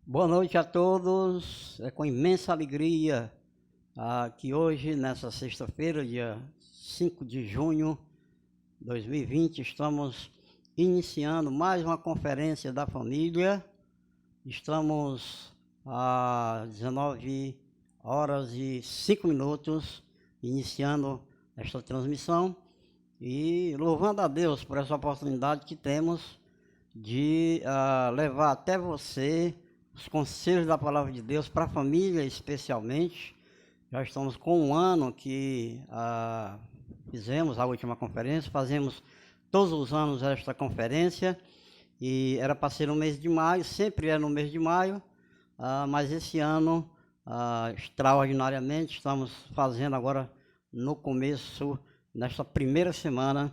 Boa noite a todos. É com imensa alegria que hoje, nessa sexta-feira, dia 5 de junho de 2020, estamos iniciando mais uma conferência da família. Estamos às 19 horas e 5 minutos iniciando esta transmissão e louvando a Deus por essa oportunidade que temos de levar até você os conselhos da palavra de Deus para a família especialmente. Já estamos com um ano que fizemos a última conferência, fazemos todos os anos esta conferência e era para ser no mês de maio, sempre é no mês de maio, mas esse ano, extraordinariamente, estamos fazendo agora no começo, nesta primeira semana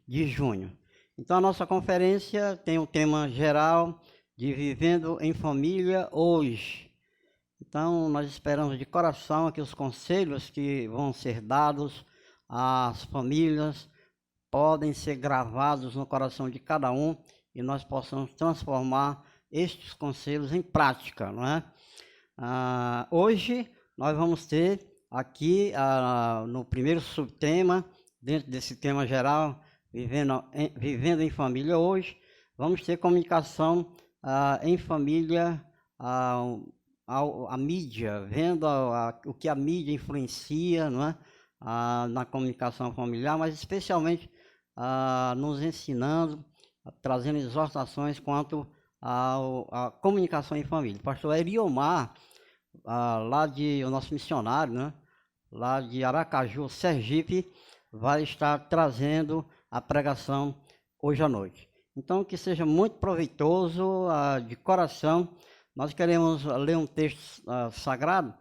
de junho. Então a nossa conferência tem um tema geral de Vivendo em Família hoje. Então nós esperamos de coração que os conselhos que vão ser dados às famílias podem ser gravados no coração de cada um e nós possamos transformar estes conselhos em prática, não é? Hoje nós vamos ter aqui no primeiro subtema, dentro desse tema geral, Vivendo em Família hoje, vamos ter comunicação em família, a mídia, vendo o que a mídia influencia, não é? Na comunicação familiar, mas especialmente nos ensinando, trazendo exortações quanto à comunicação em família. O pastor Eriomar, o nosso missionário, né? Lá de Aracaju, Sergipe, vai estar trazendo a pregação hoje à noite. Então, que seja muito proveitoso, de coração. Nós queremos ler um texto sagrado.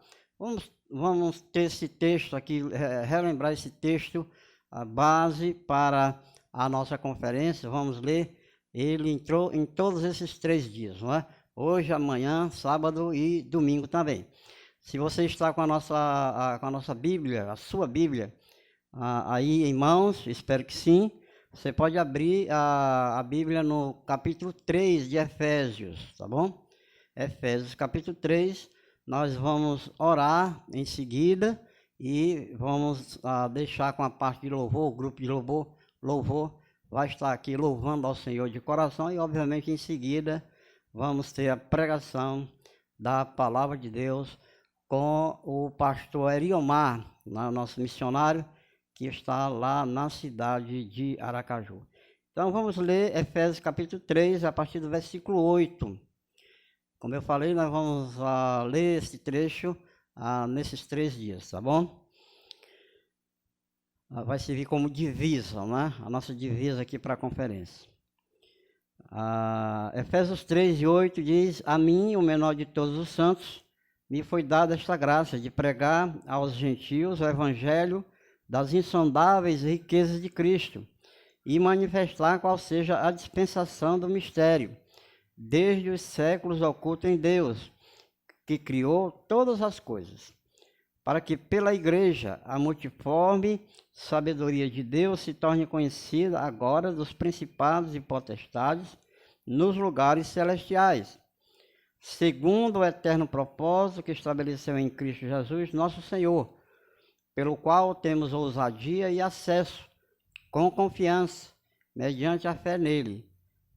Vamos ter esse texto aqui, relembrar esse texto, a base para a nossa conferência. Vamos ler. Ele entrou em todos esses 3 dias, não é? Hoje, amanhã, sábado e domingo também. Se você está com a nossa Bíblia, a sua Bíblia, aí em mãos, espero que sim, você pode abrir a Bíblia no capítulo 3 de Efésios, tá bom? Efésios capítulo 3, nós vamos orar em seguida e vamos deixar com a parte de louvor, o grupo de louvor vai estar aqui louvando ao Senhor de coração e obviamente em seguida vamos ter a pregação da palavra de Deus com o pastor Eriomar, nosso missionário, que está lá na cidade de Aracaju. Então vamos ler Efésios capítulo 3, a partir do versículo 8. Como eu falei, nós vamos ler esse trecho nesses 3 dias, tá bom? Vai servir como divisa, né? A nossa divisa aqui para a conferência. Efésios 3 e 8 diz: A mim, o menor de todos os santos, me foi dada esta graça de pregar aos gentios o evangelho das insondáveis riquezas de Cristo e manifestar qual seja a dispensação do mistério, desde os séculos oculto em Deus, que criou todas as coisas, para que pela igreja a multiforme sabedoria de Deus se torne conhecida agora dos principados e potestades nos lugares celestiais, segundo o eterno propósito que estabeleceu em Cristo Jesus, nosso Senhor, pelo qual temos ousadia e acesso, com confiança, mediante a fé nele.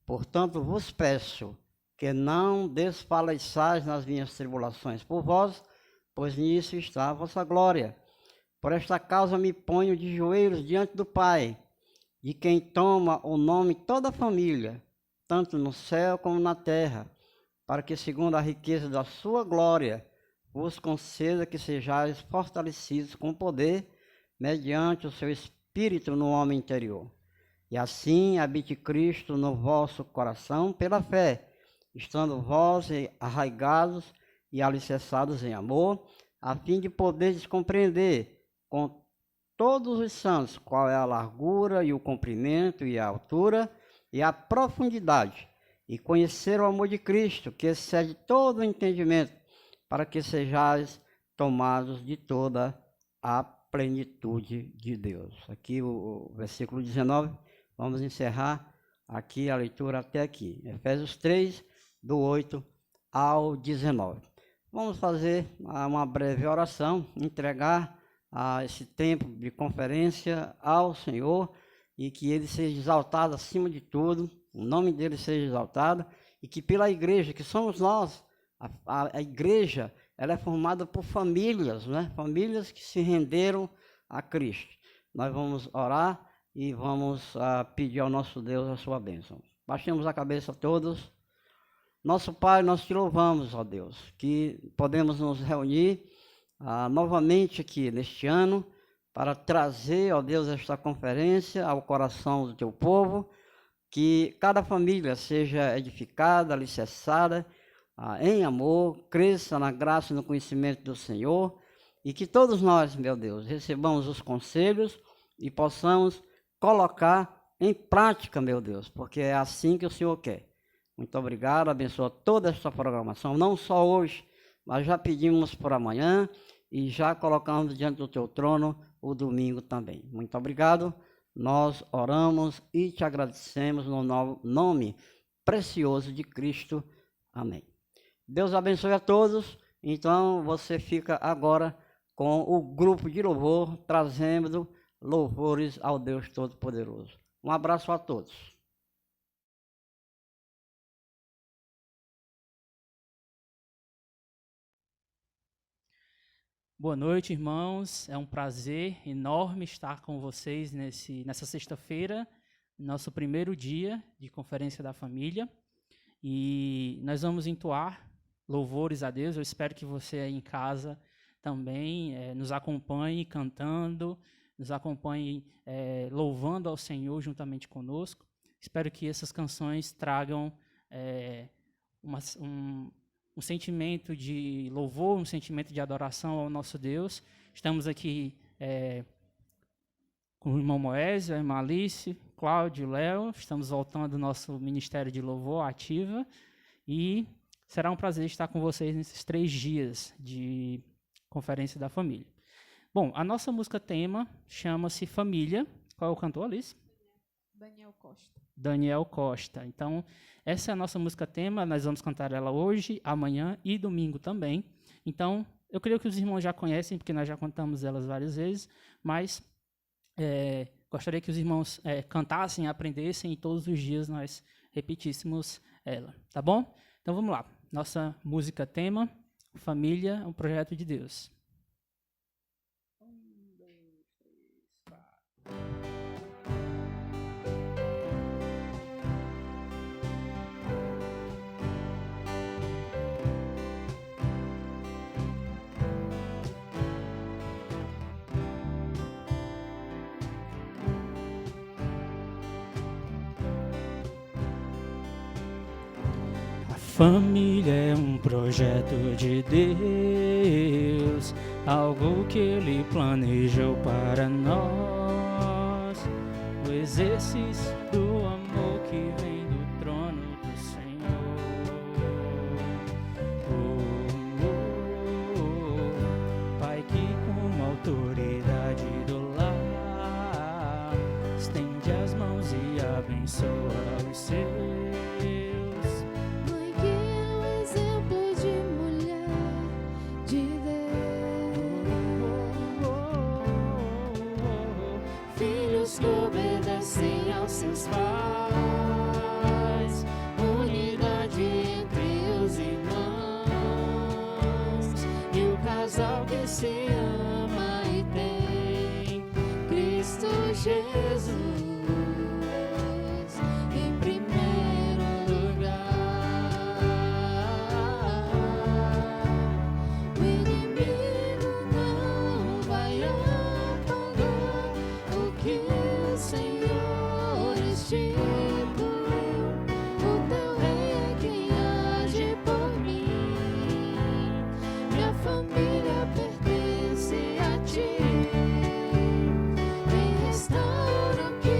Portanto, vos peço que não desfaleçais nas minhas tribulações por vós, pois nisso está a vossa glória. Por esta causa me ponho de joelhos diante do Pai, de quem toma o nome toda a família, tanto no céu como na terra, para que, segundo a riqueza da sua glória, vos conceda que sejais fortalecidos com poder, mediante o seu Espírito no homem interior. E assim habite Cristo no vosso coração pela fé, estando vós arraigados e alicerçados em amor, a fim de poderes compreender com todos os santos qual é a largura e o comprimento e a altura e a profundidade, e conhecer o amor de Cristo, que excede todo o entendimento, para que sejais tomados de toda a plenitude de Deus. Aqui o versículo 19, vamos encerrar aqui a leitura até aqui. Efésios 3, do 8 ao 19. Vamos fazer uma breve oração, entregar esse tempo de conferência ao Senhor e que Ele seja exaltado acima de tudo, o nome dEle seja exaltado e que pela igreja, que somos nós, a igreja, ela é formada por famílias, né? Famílias que se renderam a Cristo. Nós vamos orar e vamos pedir ao nosso Deus a sua bênção. Baixemos a cabeça todos. Nosso Pai, nós te louvamos, ó Deus, que podemos nos reunir novamente aqui neste ano para trazer, ó Deus, esta conferência ao coração do teu povo, que cada família seja edificada, alicerçada em amor, cresça na graça e no conhecimento do Senhor, e que todos nós, meu Deus, recebamos os conselhos e possamos colocar em prática, meu Deus, porque é assim que o Senhor quer. Muito obrigado, abençoa toda esta programação, não só hoje, mas já pedimos por amanhã e já colocamos diante do teu trono o domingo também. Muito obrigado, nós oramos e te agradecemos no nome precioso de Cristo. Amém. Deus abençoe a todos. Então você fica agora com o grupo de louvor, trazendo louvores ao Deus Todo-Poderoso. Um abraço a todos. Boa noite, irmãos. É um prazer enorme estar com vocês nessa sexta-feira, nosso primeiro dia de Conferência da Família. E nós vamos entoar louvores a Deus. Eu espero que você aí em casa também nos acompanhe cantando, nos acompanhe louvando ao Senhor juntamente conosco. Espero que essas canções tragam um sentimento de louvor, um sentimento de adoração ao nosso Deus. Estamos aqui com o irmão Moésio, a irmã Alice, Cláudio, Léo. Estamos voltando ao nosso Ministério de Louvor Ativa e será um prazer estar com vocês nesses 3 dias de Conferência da Família. Bom, a nossa música tema chama-se Família. Qual é o cantor, Alice? Daniel Costa. Daniel Costa. Então, essa é a nossa música tema, nós vamos cantar ela hoje, amanhã e domingo também. Então, eu creio que os irmãos já conhecem, porque nós já cantamos elas várias vezes, mas gostaria que os irmãos cantassem, aprendessem e todos os dias nós repetíssemos ela, tá bom? Então, vamos lá. Nossa música tema, Família, um projeto de Deus. 1, 2, 3, 4... Família é um projeto de Deus, algo que Ele planejou para nós. O exercício do amor que vem do trono do Senhor. Pai que com autoridade do lar estende as mãos e abençoa os seus. Seus pais, unidade entre os irmãos, e o casal que se ama e tem Cristo Jesus em primeiro lugar. O inimigo não vai apagar o que o Senhor instituiu. O teu rei é quem age por mim. Minha família pertence a ti. Quem restaura o que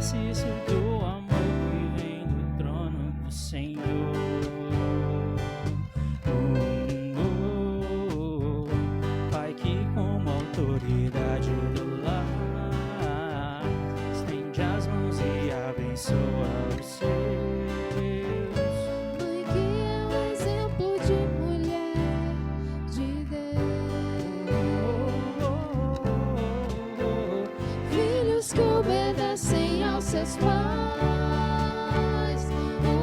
exercício do amor que vem do trono do Senhor. Pai que como autoridade do lar estende as mãos e abençoa os seus. Mãe que é um exemplo de mulher de Deus. Filhos que obedecem aos seus pais.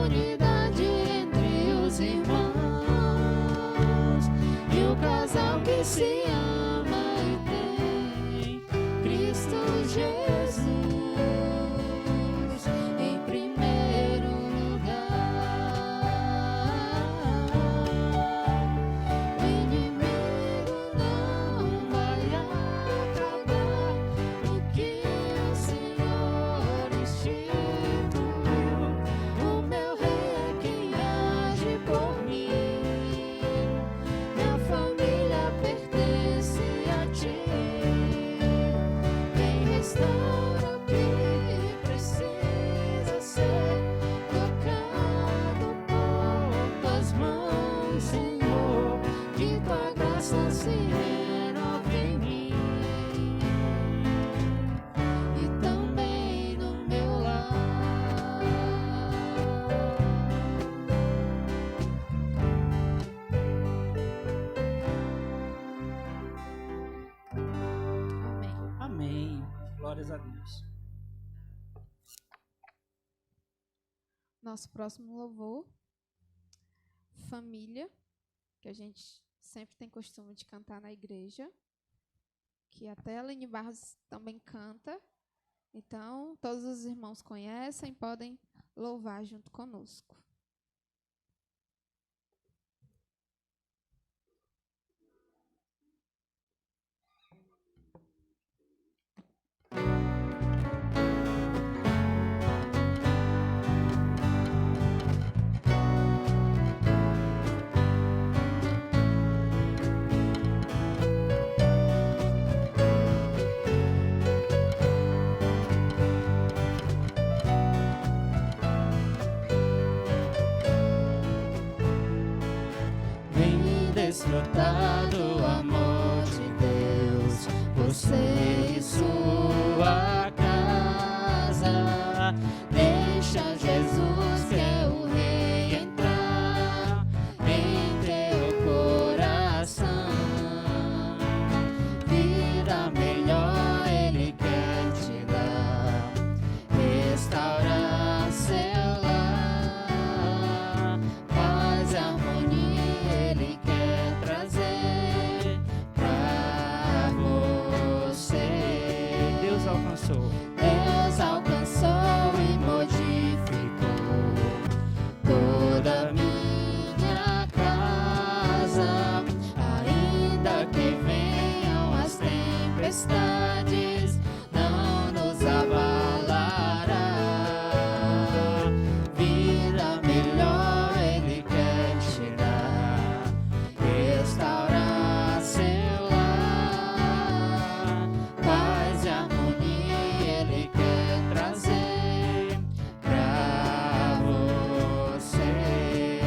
Unidade entre os irmãos. E o casal que se ama e tem Cristo Jesus em primeiro lugar. O inimigo não vai acabar o que o Senhor instituiu. O meu rei é quem age por mim. Minha família pertence a ti. Quem restaura o que precisa ser tocado por tuas mãos, Senhor. Que tua graça se renove em mim e também no meu lar. Amém. Amém. Glórias a Deus. Nosso próximo louvor, Família, que a gente sempre tem costume de cantar na igreja, que até a Aline Barros também canta. Então, todos os irmãos conhecem, podem louvar junto conosco. Vem desfrutar do amor de Deus, você e sua casa. Deixa Jesus, que é o Rei, entrar em teu coração. Vida melhor Ele quer te dar, restaurar seu lar, paz e harmonia Ele quer trazer pra você. Deus alcançou e modificou toda a minha casa. Ainda que venham as tempestades, não nos abalará. Vida melhor Ele quer te dar, restaurar seu lar, paz e harmonia Ele quer trazer pra você.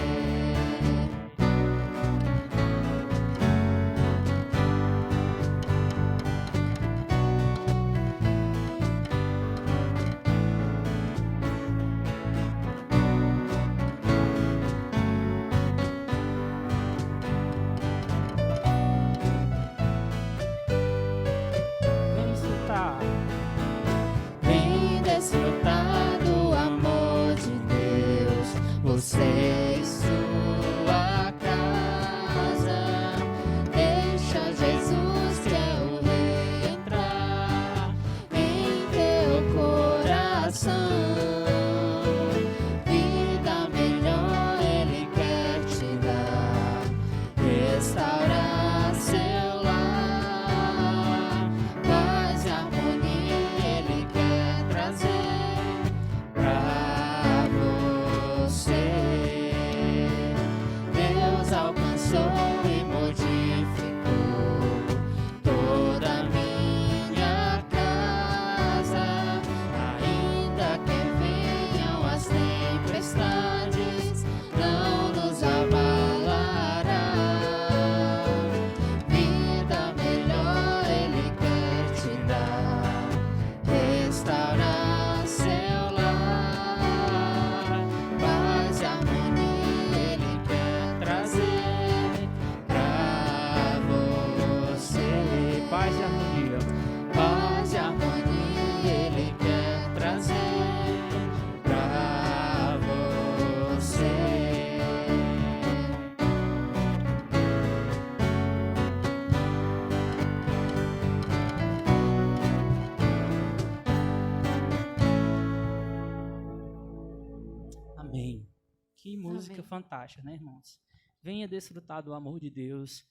Que música Amém. fantástica, né, irmãos? Venha desfrutar do amor de Deus,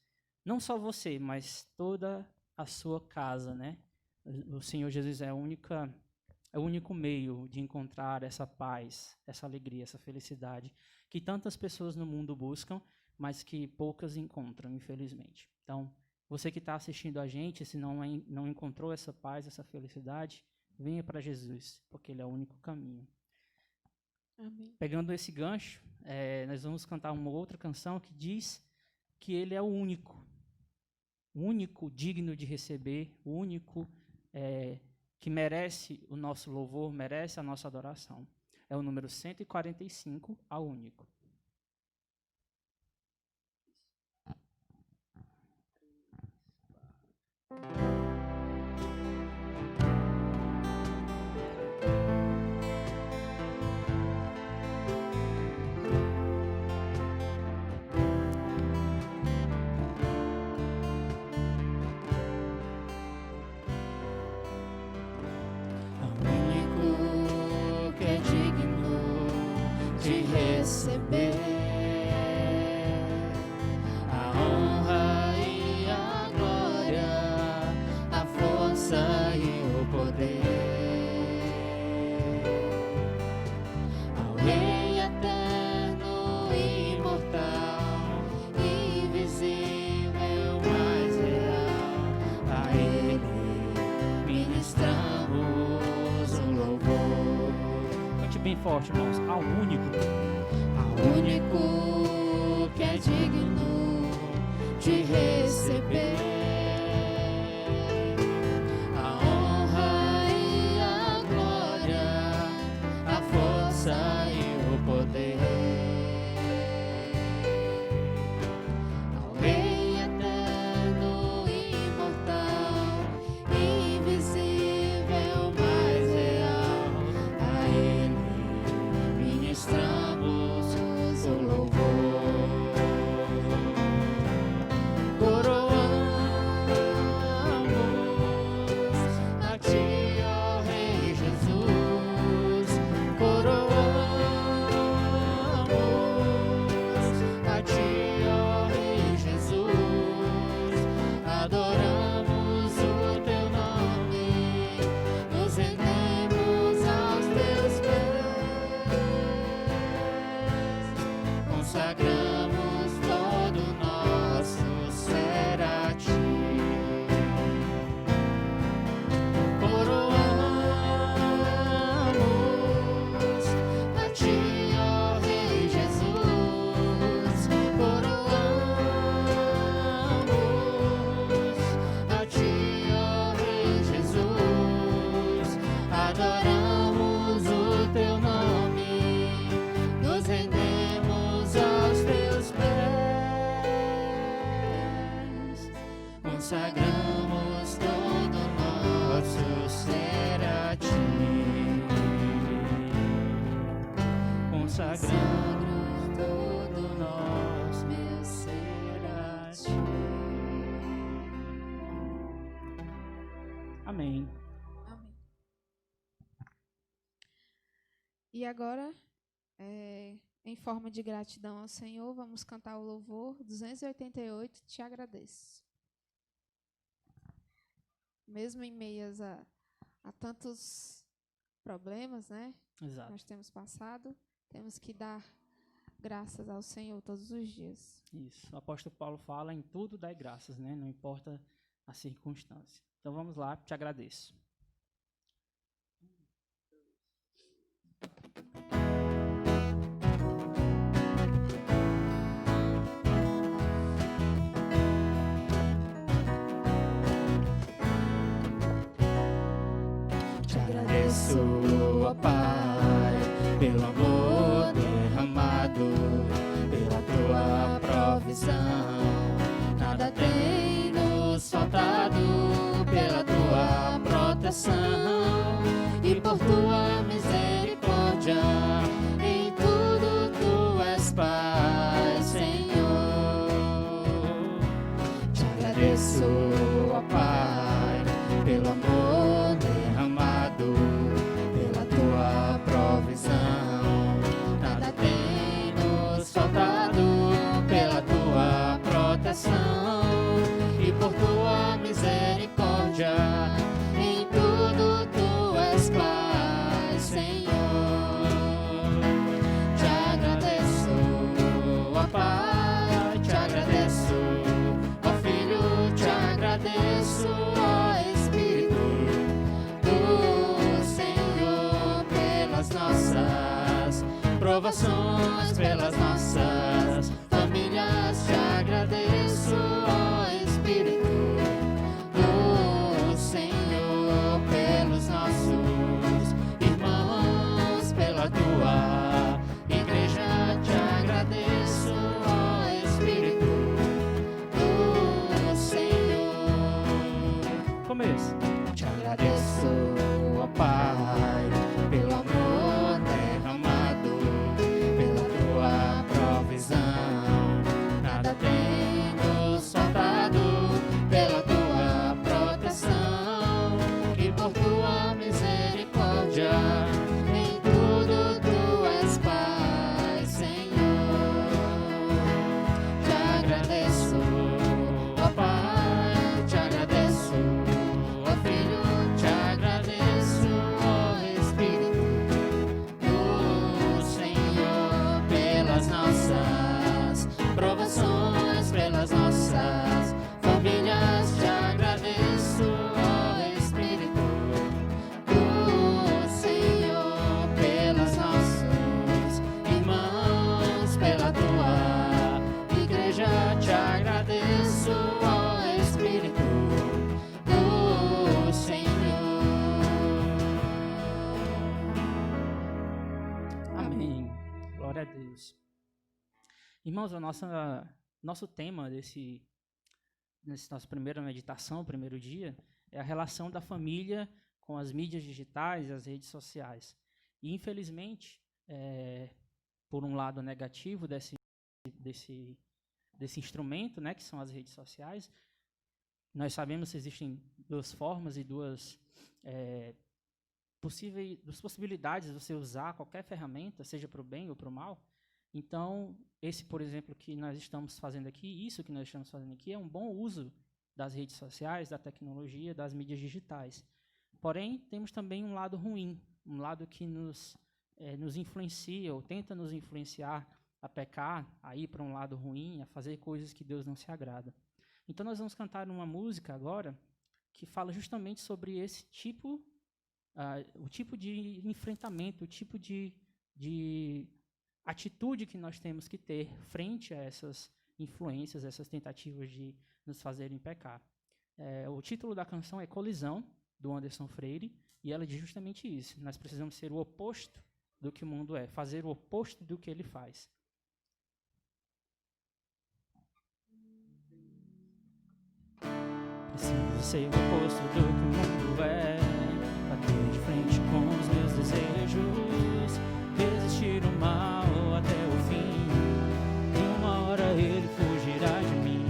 não só você, mas toda a sua casa, né? O Senhor Jesus é o único meio de encontrar essa paz, essa alegria, essa felicidade que tantas pessoas no mundo buscam, mas que poucas encontram, infelizmente. Então, você que está assistindo a gente, se não encontrou essa paz, essa felicidade, venha para Jesus, porque Ele é o único caminho. Amém. Pegando esse gancho, nós vamos cantar uma outra canção que diz que Ele é o único digno de receber, o único que merece o nosso louvor, merece a nossa adoração. É o número 145, ao único. Receber a honra e a glória, a força e o poder ao Rei eterno, imortal, invisível, mais real. A Ele ministramos o louvor. Cante bem forte, irmãos. Ao único que é digno de receber a honra e a glória, a força e o poder ao Rei eterno, imortal, invisível, mais real. A Ele ministramos o louvor. consagramos todo nosso ser a ti. Consagramos todo nosso meu ser a ti. Amém. Amém. E agora, em forma de gratidão ao Senhor, vamos cantar o louvor 288, Te Agradeço. Mesmo em meias a tantos problemas, né? Exato. Nós temos passado, temos que dar graças ao Senhor todos os dias. Isso. O apóstolo Paulo fala em tudo dai graças, né? Não importa a circunstância. Então vamos lá, te agradeço. Te agradeço, ó Pai, pelo amor derramado, pela tua provisão. Nada tem nos faltado, pela tua proteção e por tua misericórdia. Em tudo tu és Pai, Senhor. Te agradeço, ó Pai, pelo amor derramado, pela tua provisão. Nada tem proteção e por tua misericórdia. Em tudo tu és Pai, Senhor. Te agradeço, ó Pai, te agradeço, ó Filho, te agradeço, ó Espírito do Senhor, pelas nossas provações, pelas nossas famílias. Te agradeço, ó Espírito do Senhor, pelos nossos irmãos, pela tua igreja. Te agradeço, ó Espírito do Senhor. Começo. Te agradeço, ó Pai, pelo amor derramado, pela tua provisão. Nada tenho faltado, pela tua proteção e por tua misericórdia. Em tudo tu és Pai, Senhor. Te agradeço, ó Pai, te agradeço, ó Filho, te agradeço, ó Espírito do Senhor, pelas nossas provações, pelas nossas famílias. Te agradeço, ó Espírito do Senhor, pelos nossos irmãos, pela tua igreja. Te agradeço, ó Espírito do Senhor. Amém. Glória a Deus. Irmãos, nosso tema nessa nossa primeira meditação, primeiro dia, é a relação da família com as mídias digitais e as redes sociais. E, infelizmente, por um lado negativo desse instrumento, né, que são as redes sociais, nós sabemos que existem duas formas e duas possibilidades de você usar qualquer ferramenta, seja para o bem ou para o mal. Então, esse, por exemplo, que nós estamos fazendo aqui, isso que nós estamos fazendo aqui, é um bom uso das redes sociais, da tecnologia, das mídias digitais. Porém, temos também um lado ruim, um lado que nos influencia, ou tenta nos influenciar a pecar, a ir para um lado ruim, a fazer coisas que Deus não se agrada. Então, nós vamos cantar uma música agora que fala justamente sobre esse tipo, o tipo de enfrentamento, o tipo de atitude que nós temos que ter frente a essas influências, essas tentativas de nos fazerem pecar. O título da canção é Colisão, do Anderson Freire, e ela diz justamente isso. Nós precisamos ser o oposto do que o mundo é, fazer o oposto do que ele faz. Preciso ser o oposto do que o mundo é, bater de frente com os meus desejos, resistir o mal até o fim, e uma hora ele fugirá de mim.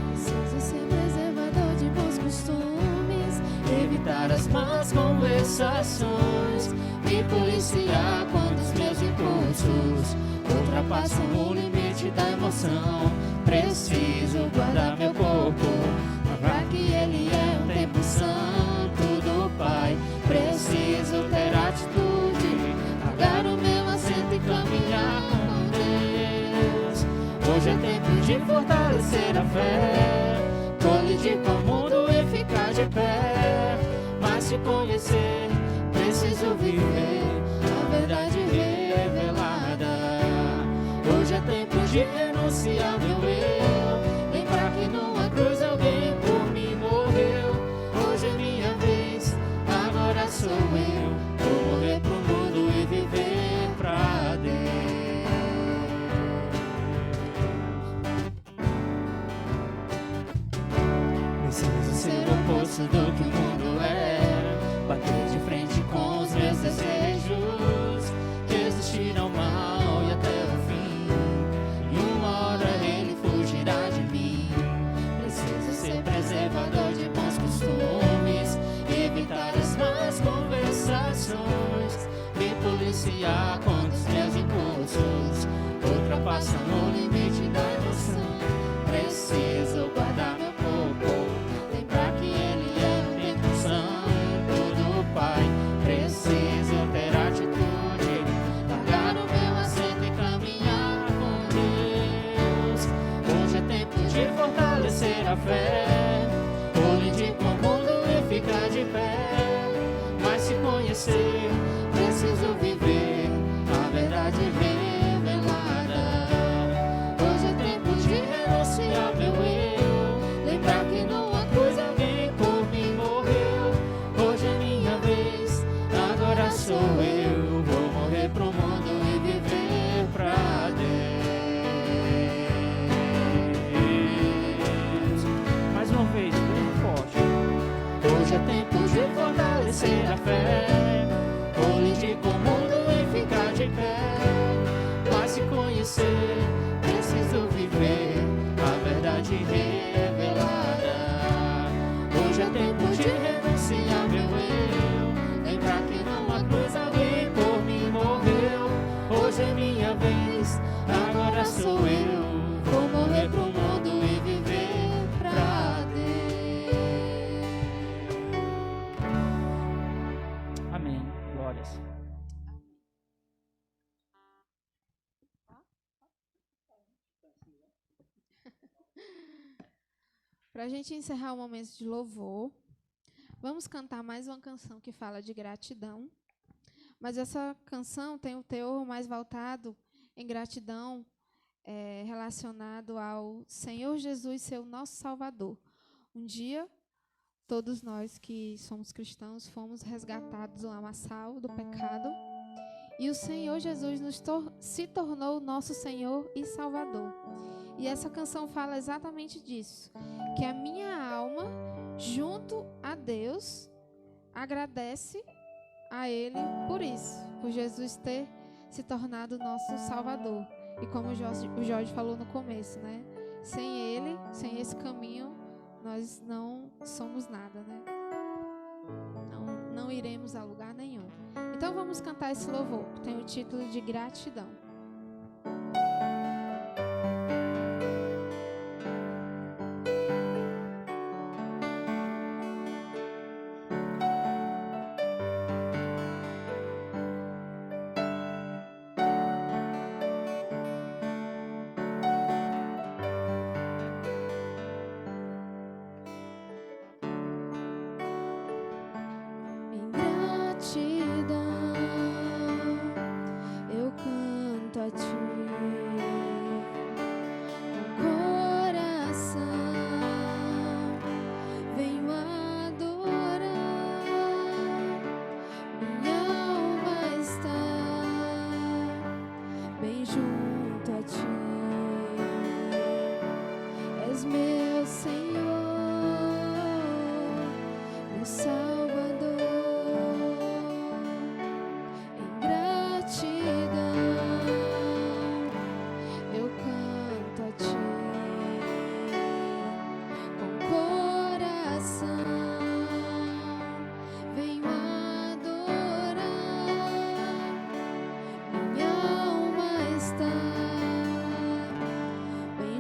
Preciso ser preservador de bons costumes, evitar as más conversações, me policiar quando os meus impulsos ultrapassam o limite da emoção. Preciso guardar meu corpo, lembrar que ele é um templo santo do Pai. Preciso ter atitude, pagar o meu assento e caminhar com Deus. Hoje é tempo de fortalecer a fé, colidir com o mundo e ficar de pé. Mas se conhecer, preciso viver a verdade revelada. Hoje é tempo de renunciar meu eu, lembrar que numa cruz alguém por mim morreu. Hoje é minha vez, agora sou eu. Vou morrer pro mundo e viver pra Deus. Preciso ser o oposto do que o mundo é, bater de frente com os meus desejos, resistir ao mal e até o fim, e uma hora ele fugirá de mim. Preciso ser preservador de bons costumes, evitar as más conversações, me policiar quando os meus impulsos ultrapassam o limite da emoção. Preciso conhecer, preciso viver a verdade revelada. Hoje é tempo de renunciar meu eu, lembrar que numa cruz alguém por mim morreu. Hoje é minha vez, agora sou eu. Vou morrer pro mundo e viver pra Deus. Mais uma vez, bem forte. Hoje é tempo de fortalecer a fé, colidir com o mundo e ficar de pé. Mas se conhecer, preciso viver a verdade revelada. Hoje é tempo de renunciar meu eu, lembrar que numa cruz alguém por mim morreu. Hoje é minha vez, agora sou eu. Vou morrer pro mundo e viver pra Deus. Amém. Glórias. Para a gente encerrar o momento de louvor, vamos cantar mais uma canção que fala de gratidão. Mas essa canção tem o teor mais voltado em gratidão, relacionado ao Senhor Jesus ser o nosso Salvador. Um dia, todos nós que somos cristãos fomos resgatados do lamaçal do pecado, e o Senhor Jesus se tornou o nosso Senhor e Salvador. E essa canção fala exatamente disso, que a minha alma, junto a Deus, agradece a Ele por isso, por Jesus ter se tornado o nosso Salvador. E como o Jorge falou no começo, né? Sem Ele, sem esse caminho, nós não somos nada, né? Não iremos a lugar nenhum. Então vamos cantar esse louvor, que tem o título de Gratidão. Eu canto a ti.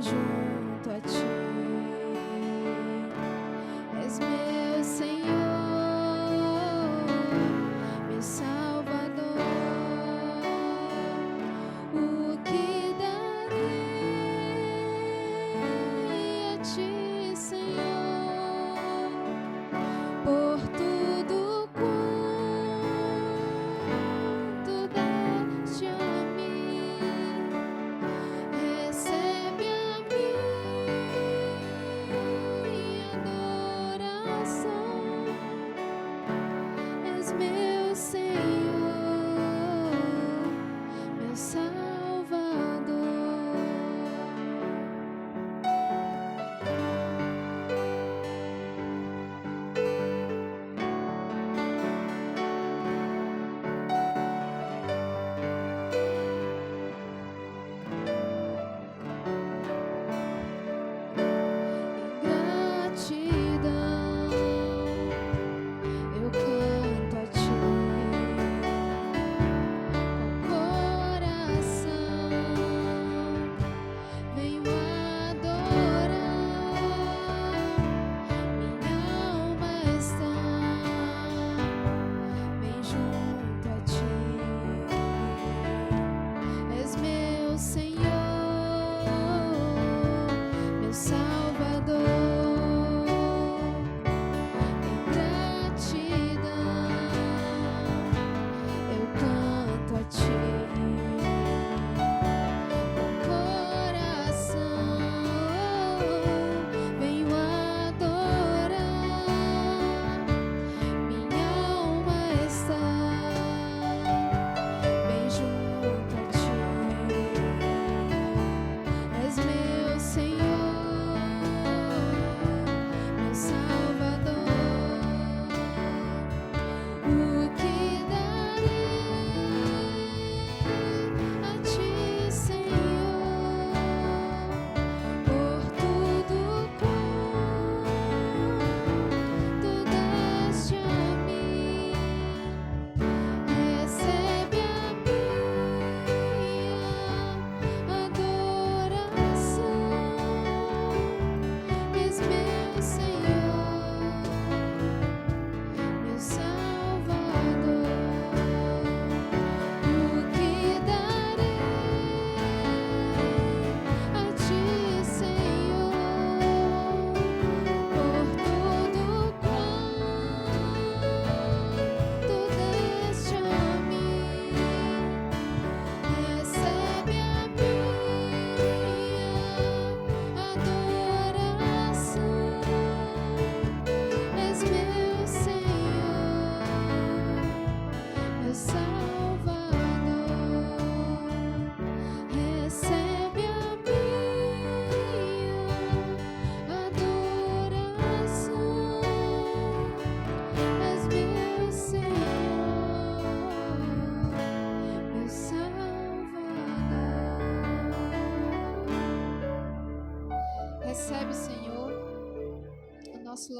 junto a ti. És meu Senhor.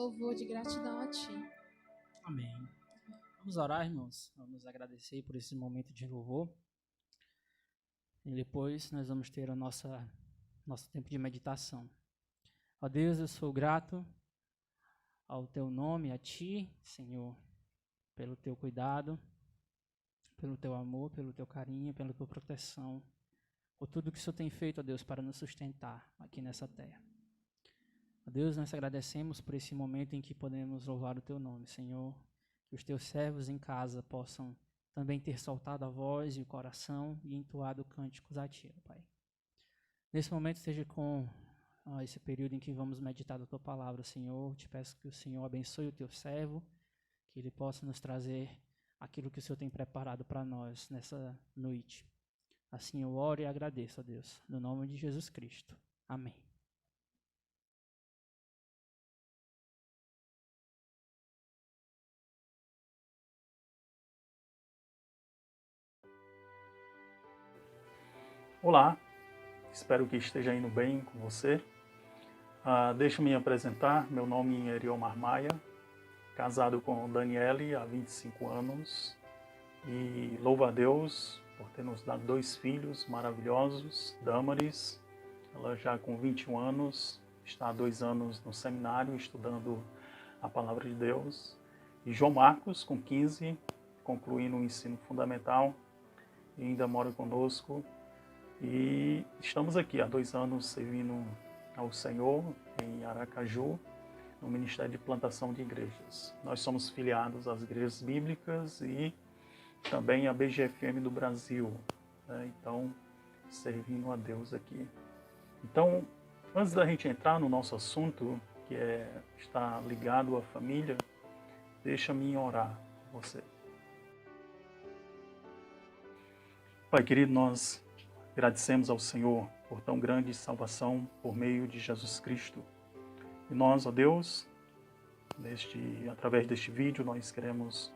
louvor de gratidão a Ti. Amém. Vamos orar, irmãos. Vamos agradecer por esse momento de louvor. E depois nós vamos ter o nosso tempo de meditação. Ó Deus, eu sou grato ao Teu nome, a Ti, Senhor, pelo Teu cuidado, pelo Teu amor, pelo Teu carinho, pela Tua proteção, por tudo que o Senhor tem feito, ó Deus, para nos sustentar aqui nessa terra. Ó Deus, nós agradecemos por esse momento em que podemos louvar o Teu nome, Senhor, que os Teus servos em casa possam também ter soltado a voz e o coração e entoado cânticos a Ti, Pai. Nesse momento, esteja com esse período em que vamos meditar da Tua palavra, Senhor. Te peço que o Senhor abençoe o Teu servo, que ele possa nos trazer aquilo que o Senhor tem preparado para nós nessa noite. Assim eu oro e agradeço a Deus, no nome de Jesus Cristo. Amém. Olá, espero que esteja indo bem com você. Deixa-me me apresentar, meu nome é Eriomar Maia, casado com Daniele há 25 anos e louvo a Deus por ter nos dado 2 filhos maravilhosos, Damaris, ela já com 21 anos, está há 2 anos no seminário estudando a Palavra de Deus, e João Marcos, com 15, concluindo o ensino fundamental e ainda mora conosco. E estamos aqui há 2 anos servindo ao Senhor em Aracaju, no Ministério de Plantação de Igrejas. Nós somos filiados às igrejas bíblicas e também à BGFM do Brasil, né? Então, servindo a Deus aqui. Então, antes da gente entrar no nosso assunto, que está ligado à família, deixa-me orar por você. Pai querido, nós agradecemos ao Senhor por tão grande salvação por meio de Jesus Cristo. E nós, ó Deus, através deste vídeo, nós queremos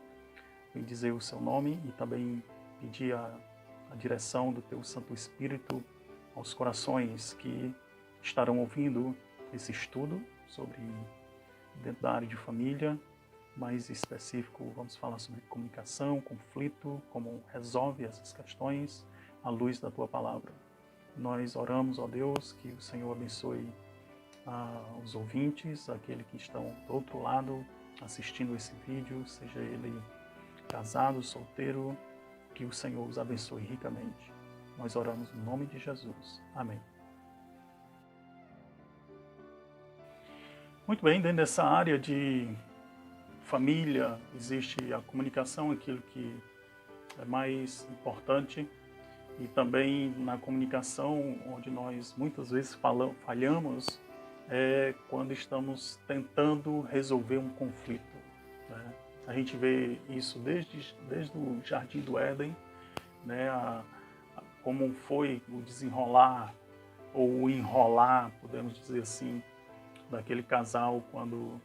bendizer o Seu nome e também pedir a direção do Teu Santo Espírito aos corações que estarão ouvindo esse estudo sobre dentro da área de família. Mais específico, vamos falar sobre comunicação, conflito, como resolve essas questões à luz da Tua Palavra. Nós oramos, ó Deus, que o Senhor abençoe os ouvintes, aqueles que estão do outro lado assistindo esse vídeo, seja ele casado, solteiro, que o Senhor os abençoe ricamente. Nós oramos no nome de Jesus. Amém. Muito bem, dentro dessa área de família, existe a comunicação, aquilo que é mais importante. E também na comunicação, onde nós muitas vezes falhamos, é quando estamos tentando resolver um conflito, né? A gente vê isso desde o Jardim do Éden, né? Como foi o desenrolar ou o enrolar, podemos dizer assim, daquele casal quando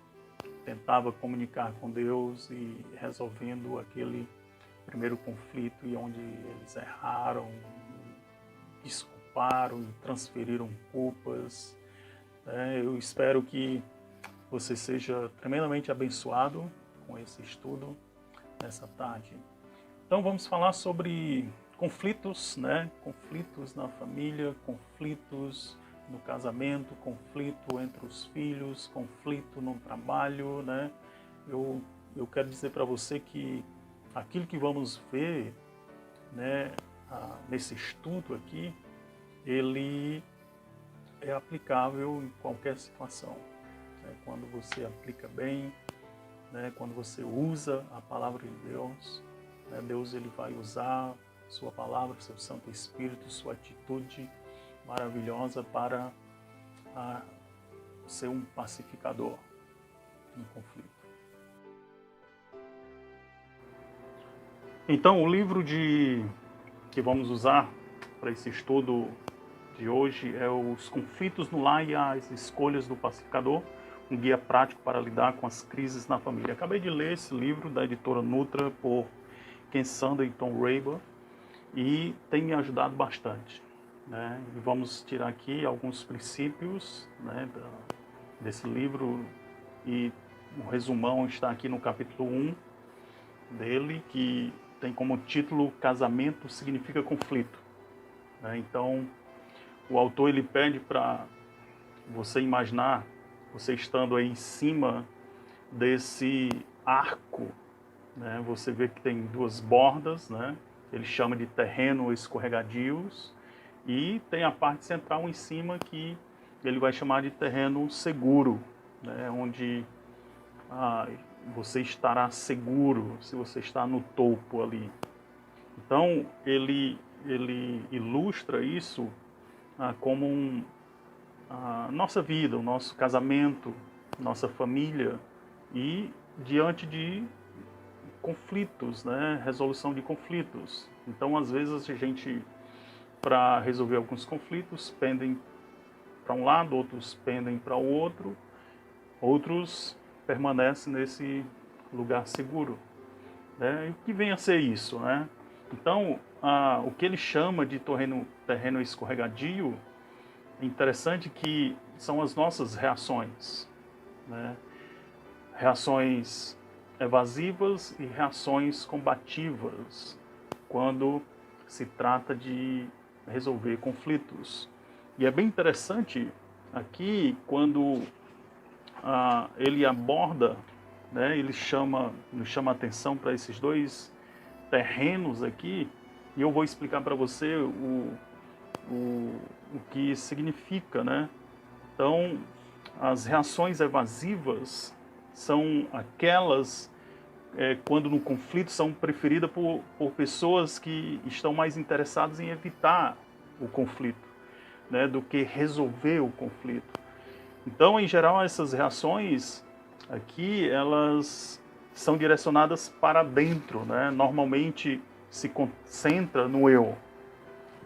tentava comunicar com Deus e resolvendo aquele primeiro conflito e onde eles erraram, desculparam e transferiram culpas. Eu espero que você seja tremendamente abençoado com esse estudo nessa tarde. Então vamos falar sobre conflitos, né? Conflitos na família, conflitos no casamento, conflito entre os filhos, conflito no trabalho, né? Eu quero dizer para você que aquilo que vamos ver, né, nesse estudo aqui, ele é aplicável em qualquer situação, né? Quando você aplica bem, né, quando você usa a palavra de Deus, né, Deus ele vai usar sua palavra, seu Santo Espírito, sua atitude maravilhosa para ser um pacificador no conflito. Então, o livro que vamos usar para esse estudo de hoje é Os Conflitos no Lar e as Escolhas do Pacificador, um guia prático para lidar com as crises na família. Acabei de ler esse livro da editora Nutra por Ken Sander e Tom Raber e tem me ajudado bastante, né? E vamos tirar aqui alguns princípios, né, desse livro e o resumão está aqui no capítulo 1 dele, que tem como título Casamento significa conflito. Então, o autor ele pede para você imaginar, você estando aí em cima desse arco, né? Você vê que tem duas bordas, né? Ele chama de terreno escorregadios, e tem a parte central em cima que ele vai chamar de terreno seguro, né? Onde você estará seguro se você está no topo ali. Então, ele ilustra isso como a nossa vida, o nosso casamento, nossa família, e diante de conflitos, né? Resolução de conflitos. Então, às vezes, a gente, para resolver alguns conflitos, pendem para um lado, outros pendem para o outro, outros permanecem nesse lugar seguro. Né? E o que vem a ser isso, né? Então, o que ele chama de terreno escorregadio, é interessante que são as nossas reações, né? Reações evasivas e reações combativas, quando se trata de resolver conflitos. E é bem interessante aqui, quando ele aborda, né, ele nos chama a atenção para esses dois terrenos aqui, e eu vou explicar para você o que significa, né? Então, as reações evasivas são aquelas quando no conflito são preferidas por pessoas que estão mais interessadas em evitar o conflito, né, do que resolver o conflito. Então, em geral, essas reações aqui, elas são direcionadas para dentro, né? Normalmente se concentra no eu.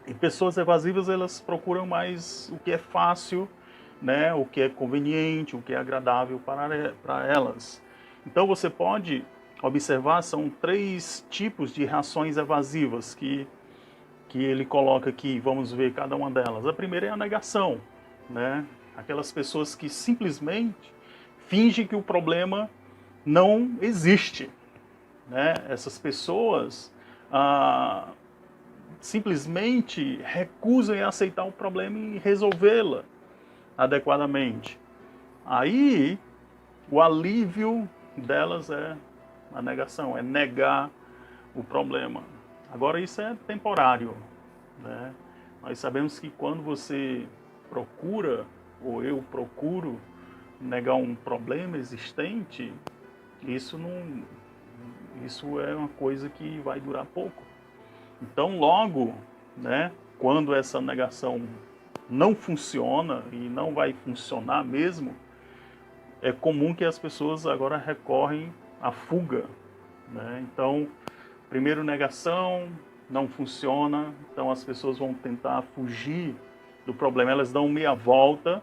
E pessoas evasivas, elas procuram mais o que é fácil, né? O que é conveniente, o que é agradável para elas. Então, você pode observar, são 3 tipos de reações evasivas que ele coloca aqui. Vamos ver cada uma delas. A primeira é a negação, né? Aquelas pessoas que simplesmente fingem que o problema não existe, né? Essas pessoas simplesmente recusam em aceitar o problema e resolvê-la adequadamente. Aí, o alívio delas é a negação, é negar o problema. Agora, isso é temporário, né? Nós sabemos que quando você procura, ou eu procuro, negar um problema existente, isso é uma coisa que vai durar pouco. Então, logo, né, quando essa negação não funciona, e não vai funcionar mesmo, é comum que as pessoas agora recorrem à fuga, né? Então, primeiro negação, não funciona, então as pessoas vão tentar fugir do problema, elas dão meia volta,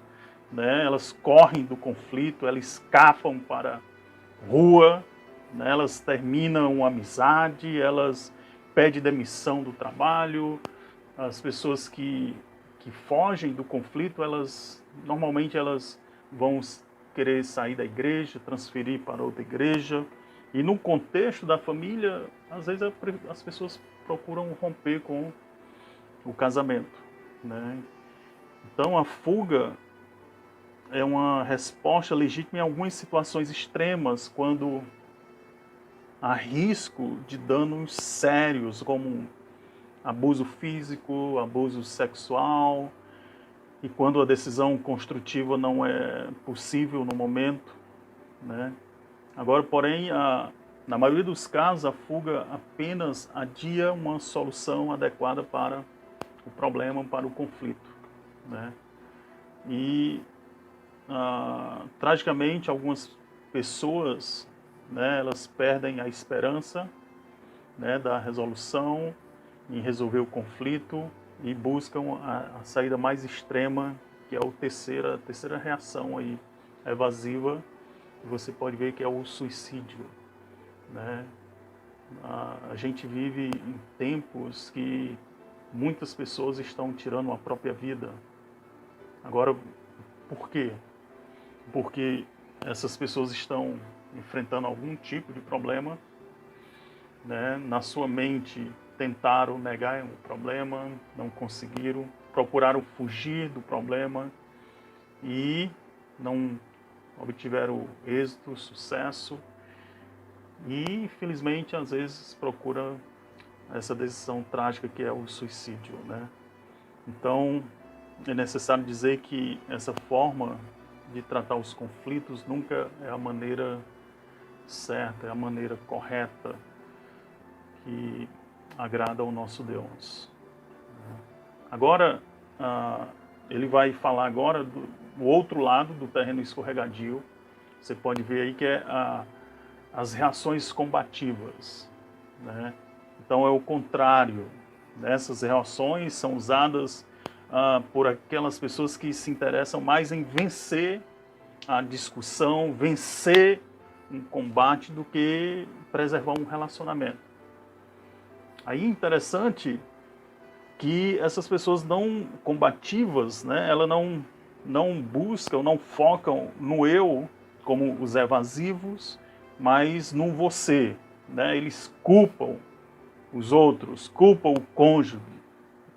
né? Elas correm do conflito, elas escapam para a rua, né? Elas terminam uma amizade, elas pedem demissão do trabalho. As pessoas que fogem do conflito, normalmente elas vão querer sair da igreja, transferir para outra igreja. E no contexto da família, às vezes as pessoas procuram romper com o casamento, né? Então a fuga é uma resposta legítima em algumas situações extremas, quando há risco de danos sérios, como abuso físico, abuso sexual, e quando a decisão construtiva não é possível no momento, né? Agora, porém, na maioria dos casos, a fuga apenas adia uma solução adequada para o problema, para o conflito, né? E, tragicamente, algumas pessoas, né, elas perdem a esperança, né, da resolução, em resolver o conflito, e buscam a saída mais extrema, que é a terceira reação aí, evasiva, que você pode ver que é o suicídio, né? A gente vive em tempos que muitas pessoas estão tirando a própria vida. Agora, por quê? Porque essas pessoas estão enfrentando algum tipo de problema, né? Na sua mente tentaram negar o problema, não conseguiram, procuraram fugir do problema e não obtiveram êxito, sucesso e, infelizmente, às vezes procura essa decisão trágica que é o suicídio, né? Então, é necessário dizer que essa forma de tratar os conflitos nunca é a maneira certa, é a maneira correta que agrada ao nosso Deus. Agora, ele vai falar agora do outro lado do terreno escorregadio. Você pode ver aí que é as reações combativas, né? Então é o contrário. Essas reações são usadas por aquelas pessoas que se interessam mais em vencer a discussão, vencer um combate do que preservar um relacionamento. Aí é interessante que essas pessoas não combativas, né, elas não buscam, não focam no eu, como os evasivos, mas no você, né? Eles culpam os outros, culpam o cônjuge,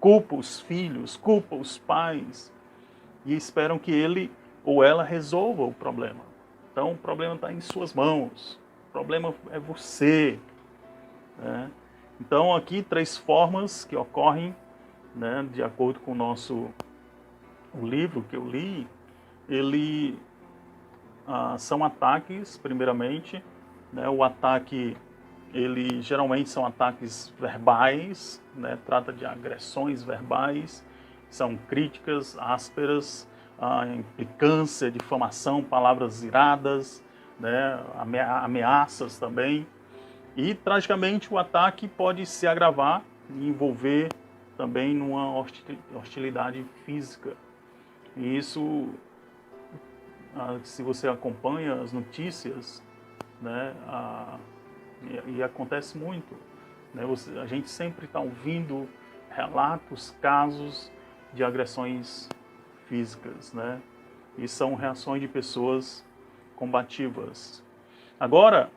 culpam os filhos, culpam os pais e esperam que ele ou ela resolva o problema. Então o problema está em suas mãos, o problema é você, né? Então aqui 3 formas que ocorrem, né, de acordo com o livro que eu li, ele são ataques, primeiramente, né? O ataque, ele geralmente são ataques verbais, né? Trata de agressões verbais, são críticas ásperas, implicância, difamação, palavras iradas, né? Ameaças também. E, tragicamente, o ataque pode se agravar e envolver também numa hostilidade física. E isso, se você acompanha as notícias, né, e acontece muito, né, a gente sempre está ouvindo relatos, casos de agressões físicas, né, e são reações de pessoas combativas. Agora,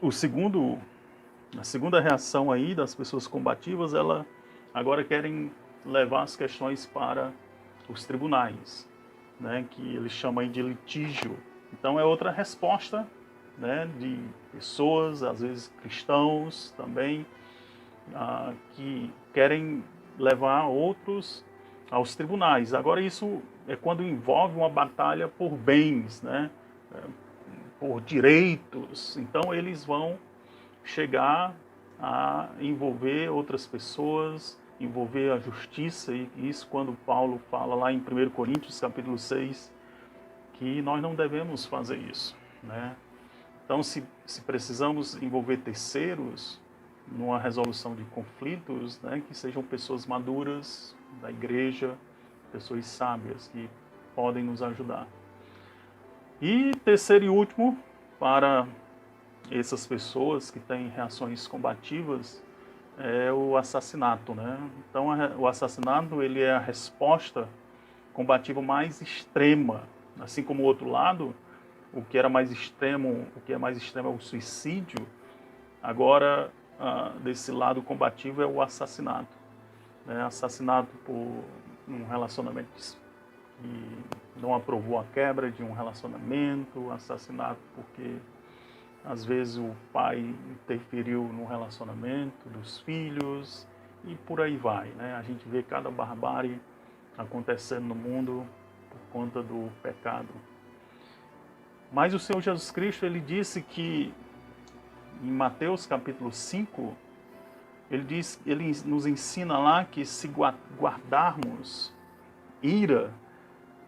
a segunda reação aí das pessoas combativas, ela agora querem levar as questões para os tribunais, né, que eles chamam de litígio. Então é outra resposta, né, de pessoas, às vezes cristãos também, que querem levar outros aos tribunais. Agora isso é quando envolve uma batalha por bens, né, por direitos. Então eles vão chegar a envolver outras pessoas, envolver a justiça, e isso quando Paulo fala lá em 1 Coríntios capítulo 6, que nós não devemos fazer isso, né? Então, se precisamos envolver terceiros numa resolução de conflitos, né, que sejam pessoas maduras da igreja, pessoas sábias que podem nos ajudar. E terceiro e último, para essas pessoas que têm reações combativas, é o assassinato, né? Então, o assassinato, ele é a resposta combativa mais extrema. Assim como o outro lado, o que é mais extremo é o suicídio. Agora, desse lado combativo é o assassinato, né? Assassinato por um relacionamento que não aprovou a quebra de um relacionamento, assassinato porque às vezes o pai interferiu no relacionamento dos filhos e por aí vai, né? A gente vê cada barbárie acontecendo no mundo por conta do pecado. Mas o Senhor Jesus Cristo, ele disse que em Mateus capítulo 5, ele nos ensina lá que se guardarmos ira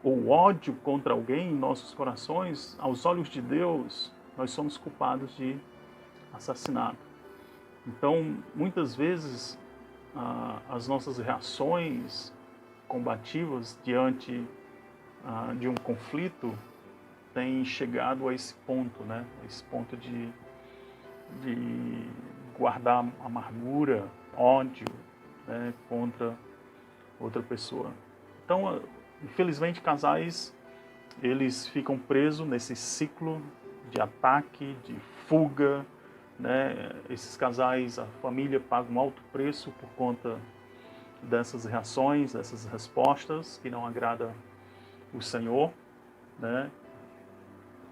ou ódio contra alguém em nossos corações, aos olhos de Deus, nós somos culpados de assassinato. Então, muitas vezes, as nossas reações combativas diante de um conflito têm chegado a esse ponto, né? Esse ponto de guardar amargura, ódio, né, contra outra pessoa. Então, infelizmente, casais, eles ficam presos nesse ciclo de ataque, de fuga, né? Esses casais, a família paga um alto preço por conta dessas reações, dessas respostas que não agrada o Senhor, né?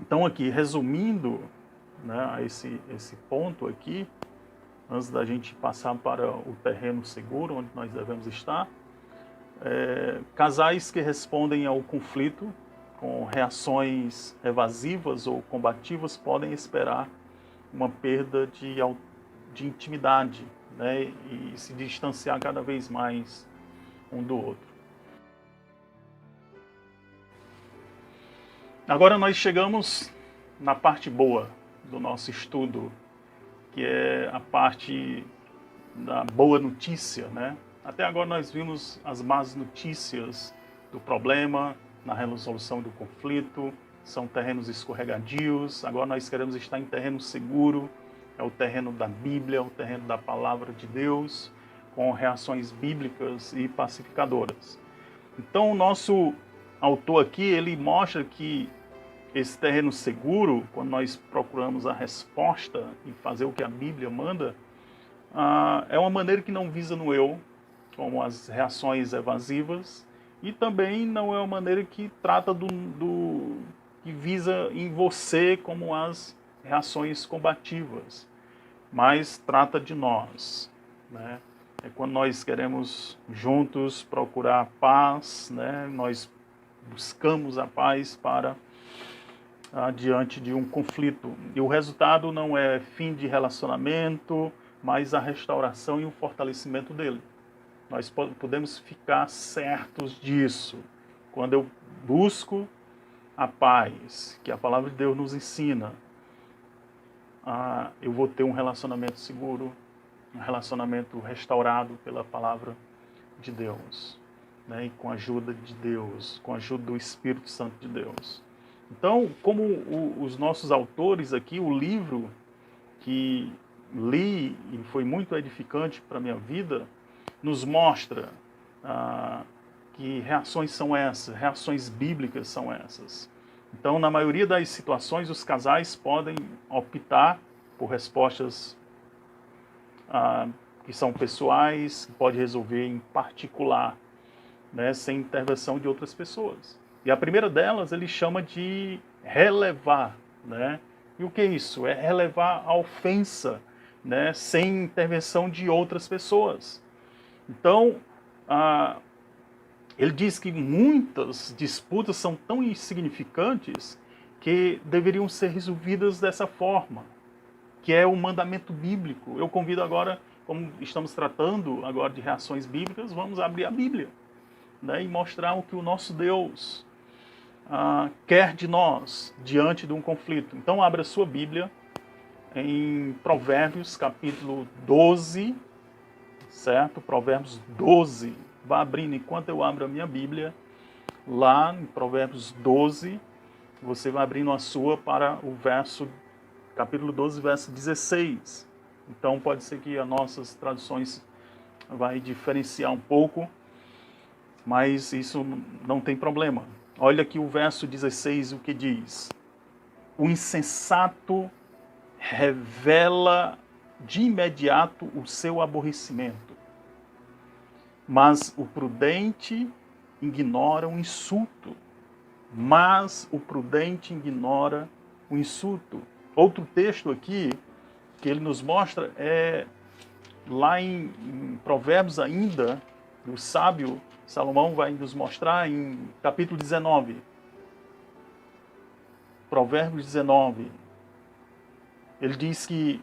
Então aqui, resumindo, né, esse ponto aqui, antes da gente passar para o terreno seguro, onde nós devemos estar, casais que respondem ao conflito com reações evasivas ou combativas podem esperar uma perda de intimidade, né, e se distanciar cada vez mais um do outro. Agora nós chegamos na parte boa do nosso estudo, que é a parte da boa notícia, né? Até agora nós vimos as más notícias do problema, na resolução do conflito, são terrenos escorregadios. Agora nós queremos estar em terreno seguro, é o terreno da Bíblia, é o terreno da Palavra de Deus, com reações bíblicas e pacificadoras. Então o nosso autor aqui, ele mostra que esse terreno seguro, quando nós procuramos a resposta e fazer o que a Bíblia manda, é uma maneira que não visa no eu, como as reações evasivas, e também não é uma maneira que trata que visa em você como as reações combativas, mas trata de nós, né? É quando nós queremos juntos procurar a paz, né? Nós buscamos a paz para diante de um conflito. E o resultado não é fim de relacionamento, mas a restauração e o fortalecimento dele. Nós podemos ficar certos disso. Quando eu busco a paz, que a palavra de Deus nos ensina, eu vou ter um relacionamento seguro, um relacionamento restaurado pela palavra de Deus, né? E com a ajuda de Deus, com a ajuda do Espírito Santo de Deus. Então, como os nossos autores aqui, o livro que li e foi muito edificante para a minha vida, nos mostra que reações são essas, reações bíblicas são essas. Então, na maioria das situações, os casais podem optar por respostas que são pessoais, que pode resolver em particular, né, sem intervenção de outras pessoas. E a primeira delas ele chama de relevar, né? E o que é isso? É relevar a ofensa, né, sem intervenção de outras pessoas. Então, ele diz que muitas disputas são tão insignificantes que deveriam ser resolvidas dessa forma, que é o mandamento bíblico. Eu convido agora, como estamos tratando agora de reações bíblicas, vamos abrir a Bíblia, né, e mostrar o que o nosso Deus quer de nós diante de um conflito. Então, abra a sua Bíblia em Provérbios, capítulo 12, certo? Provérbios 12. Vá abrindo enquanto eu abro a minha Bíblia. Lá em Provérbios 12, você vai abrindo a sua para o capítulo 12, verso 16. Então, pode ser que as nossas traduções vai diferenciar um pouco, mas isso não tem problema. Olha aqui o verso 16, o que diz: o insensato revela de imediato o seu aborrecimento, mas o prudente ignora o insulto. Mas o prudente ignora o insulto. Outro texto aqui que ele nos mostra é lá em Provérbios ainda, o sábio Salomão vai nos mostrar em capítulo 19. Provérbios 19. Ele diz que,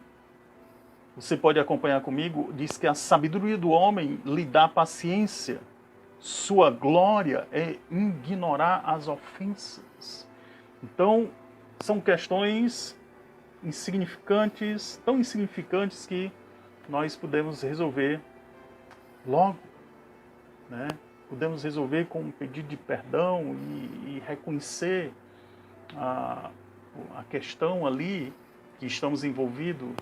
você pode acompanhar comigo, diz que a sabedoria do homem lhe dá paciência. Sua glória é ignorar as ofensas. Então, são questões insignificantes, tão insignificantes que nós podemos resolver logo, né? Podemos resolver com um pedido de perdão e reconhecer a questão ali que estamos envolvidos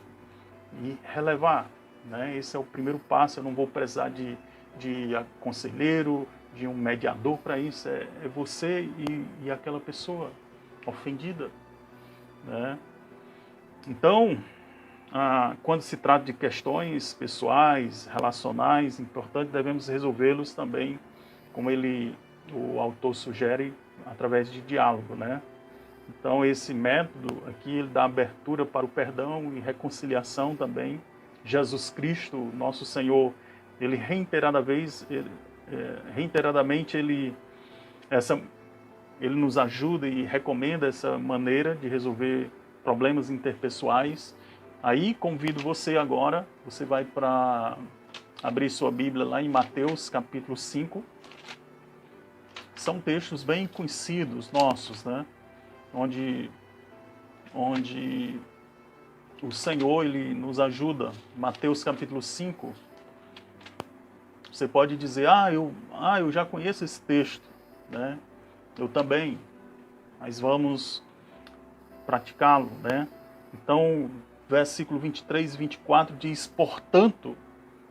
e relevar, né? Esse é o primeiro passo. Eu não vou precisar de conselheiro, de um mediador para isso. É você e aquela pessoa ofendida. né? Então, quando se trata de questões pessoais, relacionais, importantes, devemos resolvê-los também, como o autor sugere, através de diálogo, né? Então, esse método aqui, ele dá abertura para o perdão e reconciliação também. Jesus Cristo, nosso Senhor, ele reiteradamente, ele nos ajuda e recomenda essa maneira de resolver problemas interpessoais. Aí, convido você agora, você vai para abrir sua Bíblia lá em Mateus, capítulo 5. São textos bem conhecidos nossos, né? Onde o Senhor, ele nos ajuda. Mateus capítulo 5. Você pode dizer, eu já conheço esse texto, né? Eu também, mas vamos praticá-lo, né? Então, versículo 23 e 24 diz, portanto,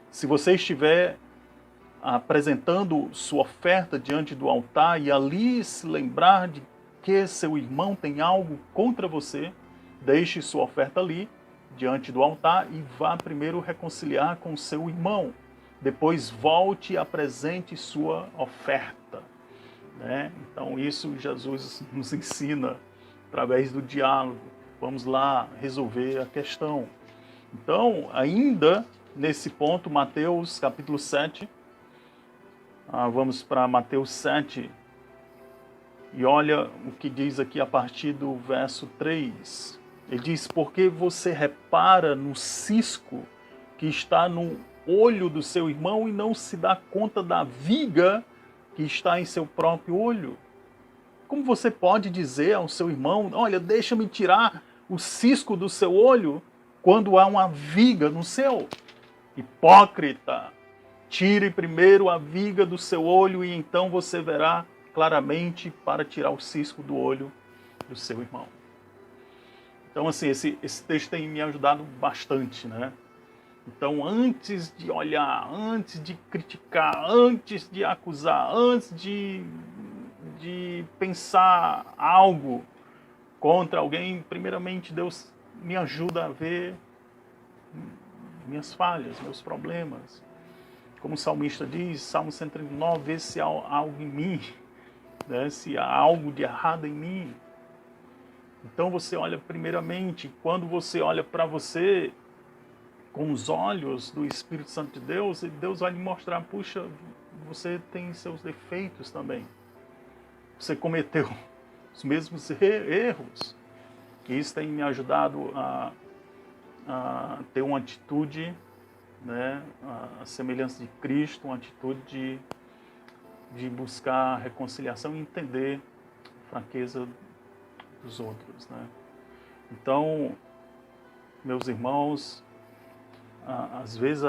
se você estiver apresentando sua oferta diante do altar e ali se lembrar de que seu irmão tem algo contra você, deixe sua oferta ali, diante do altar, e vá primeiro reconciliar com seu irmão. Depois volte e apresente sua oferta, né? Então isso Jesus nos ensina através do diálogo. Vamos lá resolver a questão. Então, ainda nesse ponto, Mateus capítulo 7, vamos para Mateus 7, e olha o que diz aqui a partir do verso 3. Ele diz, porque você repara no cisco que está no olho do seu irmão e não se dá conta da viga que está em seu próprio olho? Como você pode dizer ao seu irmão, olha, deixa-me tirar o cisco do seu olho, quando há uma viga no seu? Hipócrita, tire primeiro a viga do seu olho e então você verá claramente para tirar o cisco do olho do seu irmão. Então, assim, esse texto tem me ajudado bastante, né? Então, antes de olhar, antes de criticar, antes de acusar, antes de pensar algo contra alguém, primeiramente Deus me ajuda a ver minhas falhas, meus problemas. Como o salmista diz, Salmo 139, vê se há algo em mim, né? Se há algo de errado em mim. Então você olha primeiramente, quando você olha para você com os olhos do Espírito Santo de Deus, Deus vai lhe mostrar, puxa, você tem seus defeitos também. Você cometeu os mesmos erros. E isso tem me ajudado a ter uma atitude, né, a semelhança de Cristo, uma atitude de buscar reconciliação e entender a fraqueza dos outros, né? Então, meus irmãos, às vezes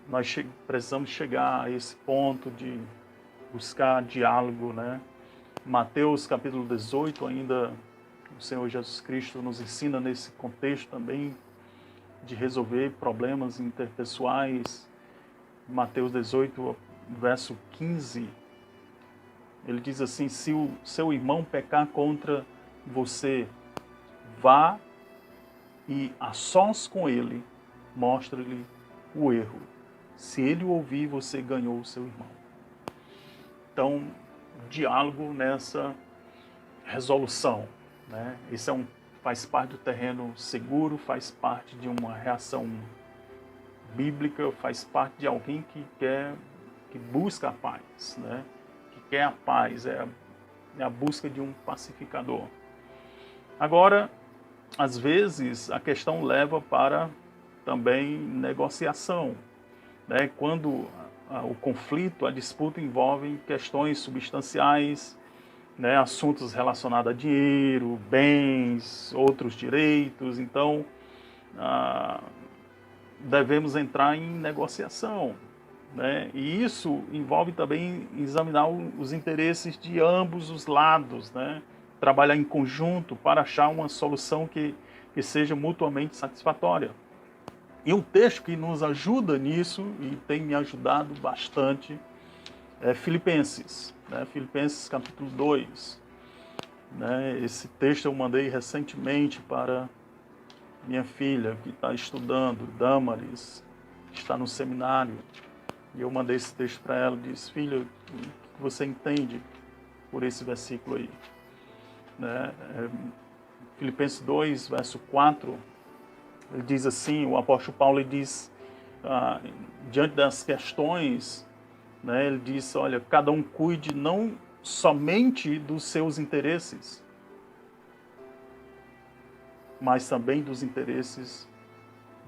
nós precisamos chegar a esse ponto de buscar diálogo, né? Mateus capítulo 18, ainda o Senhor Jesus Cristo nos ensina nesse contexto também de resolver problemas interpessoais. Mateus 18, verso 15, ele diz assim, se o seu irmão pecar contra você, vá e a sós com ele, mostre-lhe o erro. Se ele o ouvir, você ganhou o seu irmão. Então, diálogo nessa resolução, né? Isso faz parte do terreno seguro, faz parte de uma reação bíblica, faz parte de alguém que busca a paz, né? Que quer a paz, é a busca de um pacificador. Agora, às vezes, a questão leva para também negociação, né? Quando o conflito, a disputa envolvem questões substanciais, né? Assuntos relacionados a dinheiro, bens, outros direitos. Então, devemos entrar em negociação, né? E isso envolve também examinar os interesses de ambos os lados, né? Trabalhar em conjunto para achar uma solução que seja mutuamente satisfatória. E um texto que nos ajuda nisso, e tem me ajudado bastante, é Filipenses, né? Filipenses capítulo 2. né? Esse texto eu mandei recentemente para minha filha, que está estudando, Damaris, que está no seminário. E eu mandei esse texto para ela e disse: filha, o que você entende por esse versículo aí? Né? Filipenses 2, verso 4, ele diz assim, o apóstolo Paulo ele diz, diante das questões, né, ele diz, olha, cada um cuide não somente dos seus interesses, mas também dos interesses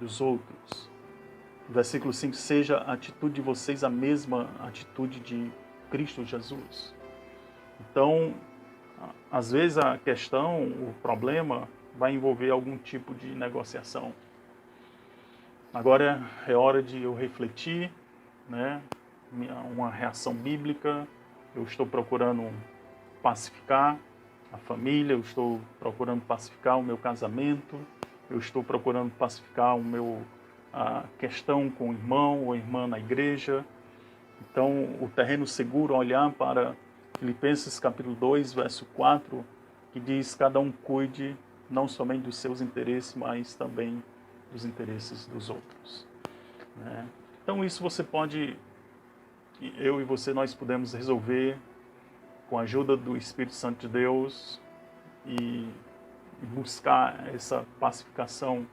dos outros. Versículo 5, seja a atitude de vocês a mesma atitude de Cristo Jesus. Então, às vezes a questão, o problema, vai envolver algum tipo de negociação. Agora é hora de eu refletir, né? Uma reação bíblica. Eu estou procurando pacificar a família, eu estou procurando pacificar o meu casamento, eu estou procurando pacificar a questão com o irmão ou irmã na igreja. Então, o terreno seguro, olhar para Filipenses capítulo 2, verso 4, que diz, cada um cuide não somente dos seus interesses, mas também dos interesses dos outros. Né? Então, isso você pode, eu e você, nós podemos resolver com a ajuda do Espírito Santo de Deus e buscar essa pacificação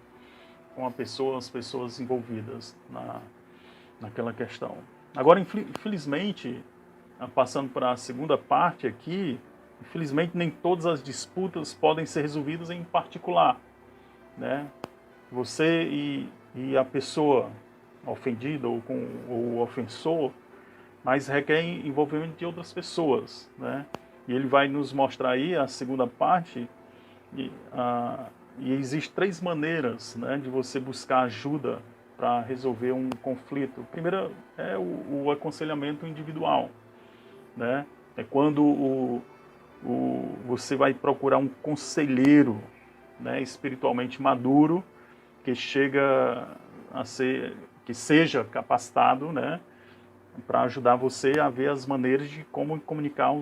com as pessoas envolvidas naquela questão. Agora, infelizmente, passando para a segunda parte aqui, infelizmente nem todas as disputas podem ser resolvidas em particular, né? Você e a pessoa ofendida ou o ofensor, mas requer envolvimento de outras pessoas, né? E ele vai nos mostrar aí a segunda parte, e existem 3 maneiras, né, de você buscar ajuda para resolver um conflito. A primeira é o aconselhamento individual, né? É quando você vai procurar um conselheiro, né, espiritualmente maduro, que seja capacitado, né, para ajudar você a ver as maneiras de como comunicar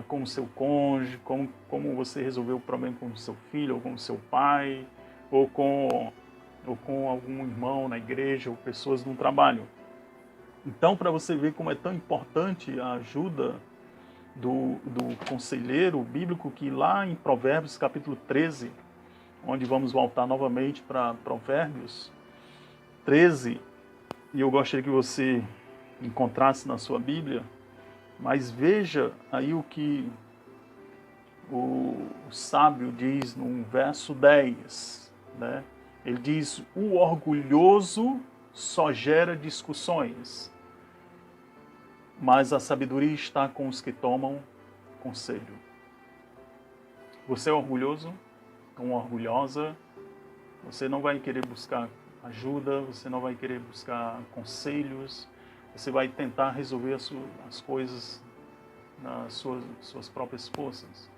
com o seu cônjuge, como você resolveu o problema com o seu filho, ou com o seu pai, ou com algum irmão na igreja, ou pessoas no trabalho. Então, para você ver como é tão importante a ajuda do conselheiro bíblico, que lá em Provérbios capítulo 13, onde vamos voltar novamente para Provérbios 13, e eu gostaria que você encontrasse na sua Bíblia, mas veja aí o que o sábio diz no verso 10, né? Ele diz, o orgulhoso só gera discussões, mas a sabedoria está com os que tomam conselho. Você é orgulhoso? Ou orgulhosa? Você não vai querer buscar ajuda, você não vai querer buscar conselhos, você vai tentar resolver as coisas nas suas próprias forças,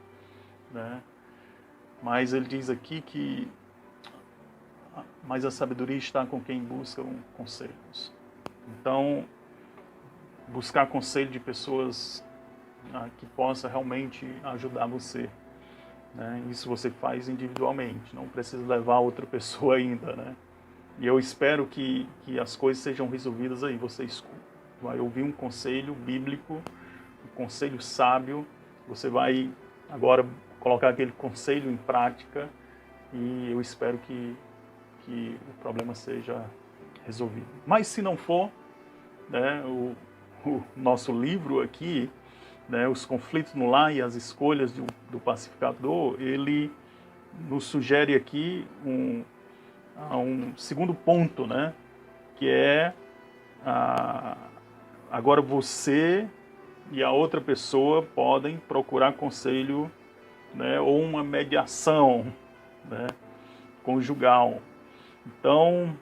né? Mas ele diz aqui mas a sabedoria está com quem busca conselhos. Então, buscar conselho de pessoas que possa realmente ajudar você, né? Isso você faz individualmente, não precisa levar outra pessoa ainda, né? E eu espero que as coisas sejam resolvidas aí. Você vai ouvir um conselho bíblico, um conselho sábio, você vai agora colocar aquele conselho em prática e eu espero que o problema seja resolvido. Mas se não for, né, o nosso livro aqui, né, Os Conflitos no Lar e as Escolhas do Pacificador, ele nos sugere aqui um segundo ponto, né, que é agora você e a outra pessoa podem procurar conselho, né, ou uma mediação, né, conjugal. Então,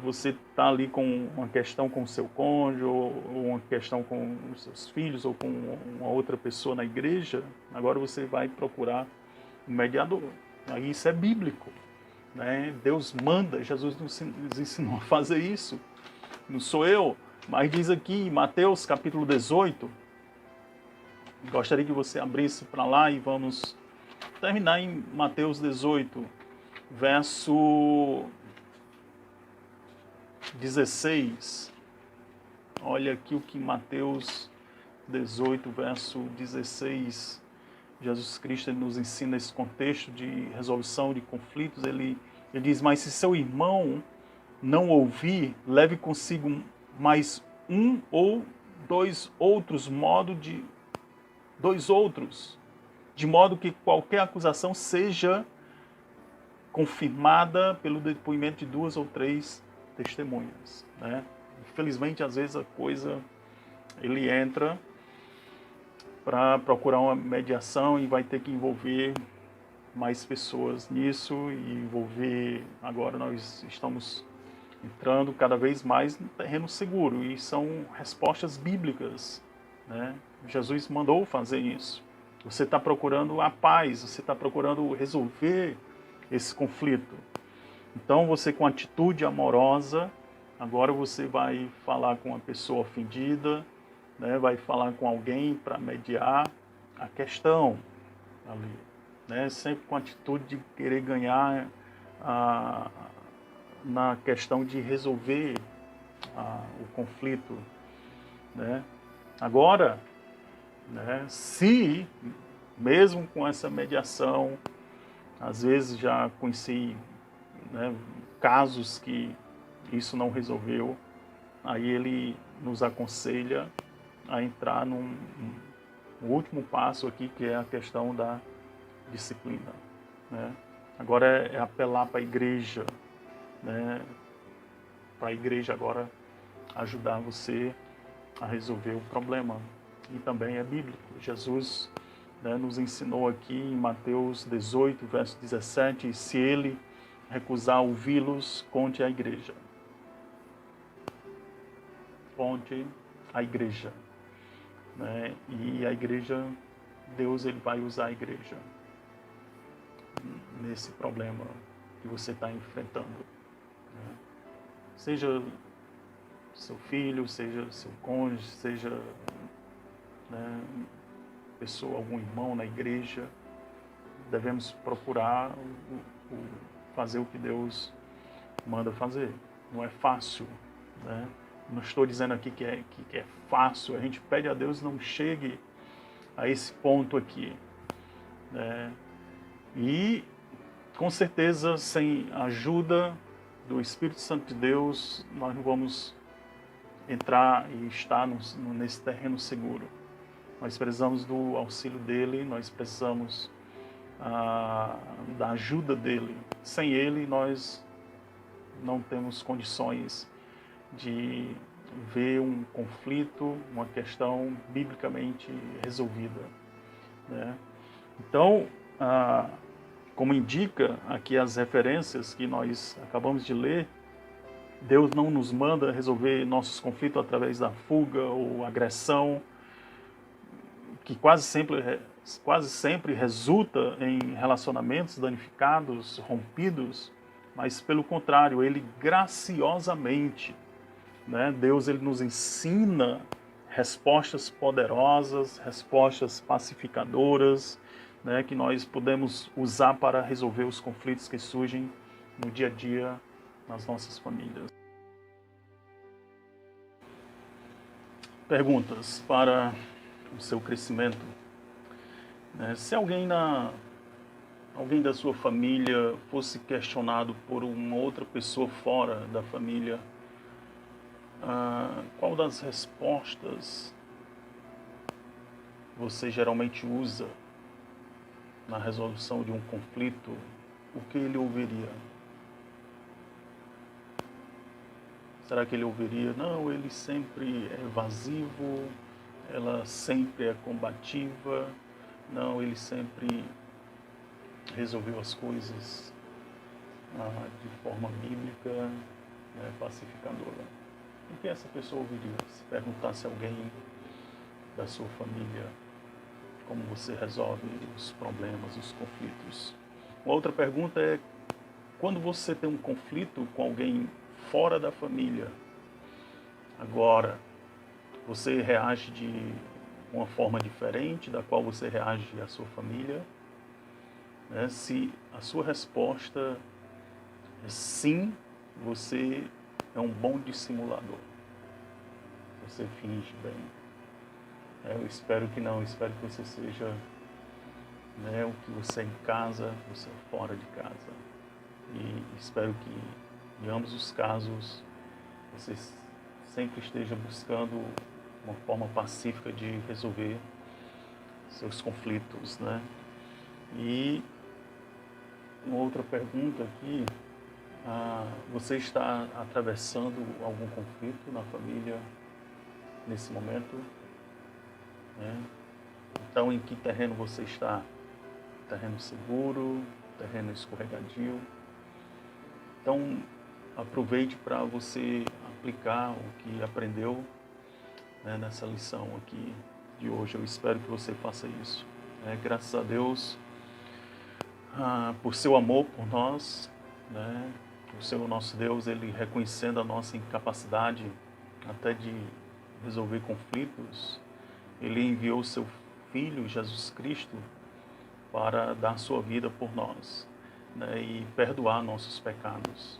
você está ali com uma questão com o seu cônjuge, ou uma questão com os seus filhos, ou com uma outra pessoa na igreja, agora você vai procurar um mediador. Aí isso é bíblico, né? Deus manda, Jesus nos ensinou a fazer isso. Não sou eu, mas diz aqui em Mateus capítulo 18, gostaria que você abrisse para lá e vamos terminar em Mateus 18, verso 16. Olha aqui o que Mateus 18, verso 16, Jesus Cristo nos ensina esse contexto de resolução de conflitos. Ele diz, mas se seu irmão não ouvir, leve consigo mais um ou dois outros, de modo que qualquer acusação seja confirmada pelo depoimento de 2 ou 3 testemunhas, né? Infelizmente, às vezes ele entra para procurar uma mediação e vai ter que envolver mais pessoas nisso e envolver. Agora nós estamos entrando cada vez mais no terreno seguro e são respostas bíblicas, né? Jesus mandou fazer isso. Você está procurando a paz, você está procurando resolver esse conflito. Então você, com atitude amorosa, agora você vai falar com a pessoa ofendida, né? Vai falar com alguém para mediar a questão ali, né? Sempre com a atitude de querer ganhar na questão de resolver o conflito, né? Agora, né, se mesmo com essa mediação, às vezes já conheci, né, casos que isso não resolveu, aí ele nos aconselha a entrar no último passo aqui, que é a questão da disciplina, né? Agora é apelar para a igreja, né, para a igreja agora ajudar você a resolver o problema. E também é bíblico. Jesus, né, nos ensinou aqui em Mateus 18, verso 17, se ele recusar ouvi-los, conte à igreja. Conte à igreja, né? E a igreja, Deus, ele vai usar a igreja nesse problema que você está enfrentando, né? Seja seu filho, seja seu cônjuge, seja, né, algum irmão na igreja, devemos procurar fazer o que Deus manda fazer. Não é fácil, né? Não estou dizendo aqui que é fácil. A gente pede a Deus não chegue a esse ponto aqui, né? E com certeza, sem a ajuda do Espírito Santo de Deus, nós não vamos entrar e estar nesse terreno seguro. Nós precisamos do auxílio dele, nós precisamos da ajuda dele. Sem ele, nós não temos condições de ver um conflito, uma questão biblicamente resolvida, né? Então, como indica aqui as referências que nós acabamos de ler, Deus não nos manda resolver nossos conflitos através da fuga ou agressão, que quase sempre resulta em relacionamentos danificados, rompidos, mas pelo contrário, ele graciosamente, né, Deus, ele nos ensina respostas poderosas, respostas pacificadoras, né, que nós podemos usar para resolver os conflitos que surgem no dia a dia nas nossas famílias. Perguntas para o seu crescimento. Se alguém da sua família fosse questionado por uma outra pessoa fora da família, qual das respostas você geralmente usa na resolução de um conflito? O que ele ouviria? Será que ele ouviria, não, ele sempre é evasivo, ela sempre é combativa, não, ele sempre resolveu as coisas de forma bíblica, pacificadora? O que essa pessoa ouviria se perguntasse a alguém da sua família como você resolve os problemas, os conflitos? Uma outra pergunta é, quando você tem um conflito com alguém fora da família, agora você reage uma forma diferente da qual você reage à sua família? Né? Se a sua resposta é sim, você é um bom dissimulador. Você finge bem. Eu espero que não, eu espero que você seja, né, o que você é em casa, você é fora de casa. E espero que, em ambos os casos, você sempre esteja buscando uma forma pacífica de resolver seus conflitos, né? E uma outra pergunta aqui, você está atravessando algum conflito na família nesse momento? Né? Então, em que terreno você está? Terreno seguro, terreno escorregadio? Então, aproveite para você aplicar o que aprendeu, né, nessa lição aqui de hoje. Eu espero que você faça isso. Graças a Deus por seu amor por nós, né? O Senhor nosso Deus, Ele reconhecendo a nossa incapacidade até de resolver conflitos, Ele enviou o seu Filho, Jesus Cristo, para dar sua vida por nós, né, e perdoar nossos pecados.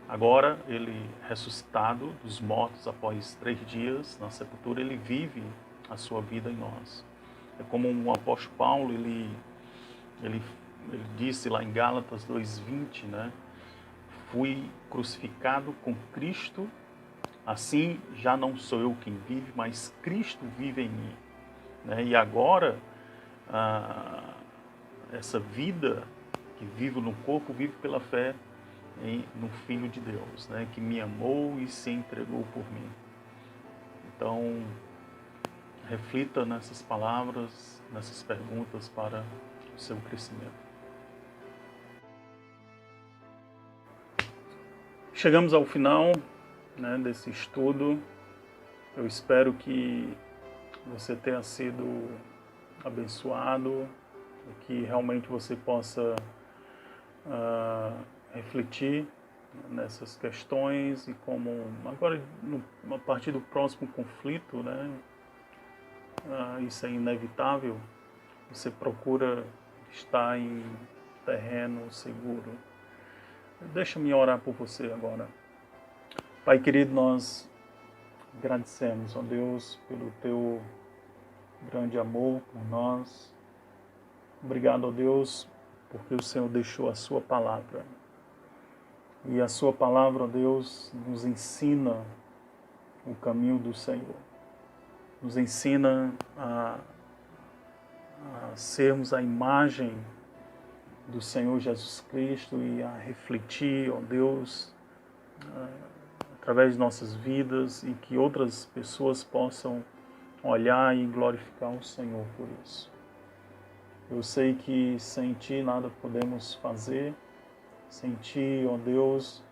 Agora, Ele ressuscitado dos mortos após 3 dias na sepultura, Ele vive a sua vida em nós. É como o apóstolo Paulo, ele disse lá em Gálatas 2:20, né? Fui crucificado com Cristo, assim já não sou eu quem vive, mas Cristo vive em mim. Né? E agora, essa vida que vivo no corpo, vivo pela fé no Filho de Deus, né? Que me amou e se entregou por mim. Então, reflita nessas palavras, nessas perguntas para o seu crescimento. Chegamos ao final, né, desse estudo. Eu espero que você tenha sido abençoado e que realmente você possa refletir nessas questões e como agora a partir do próximo conflito, né, isso é inevitável, você procura estar em terreno seguro. Deixa-me orar por você agora. Pai querido, nós agradecemos, ó Deus, pelo teu grande amor por nós. Obrigado, ó Deus, porque o Senhor deixou a sua palavra. E a sua palavra, ó Deus, nos ensina o caminho do Senhor. Nos ensina a sermos a imagem do Senhor Jesus Cristo e a refletir, ó Deus, através de nossas vidas, e que outras pessoas possam olhar e glorificar o Senhor por isso. Eu sei que sem Ti nada podemos fazer, sem Ti, ó Deus,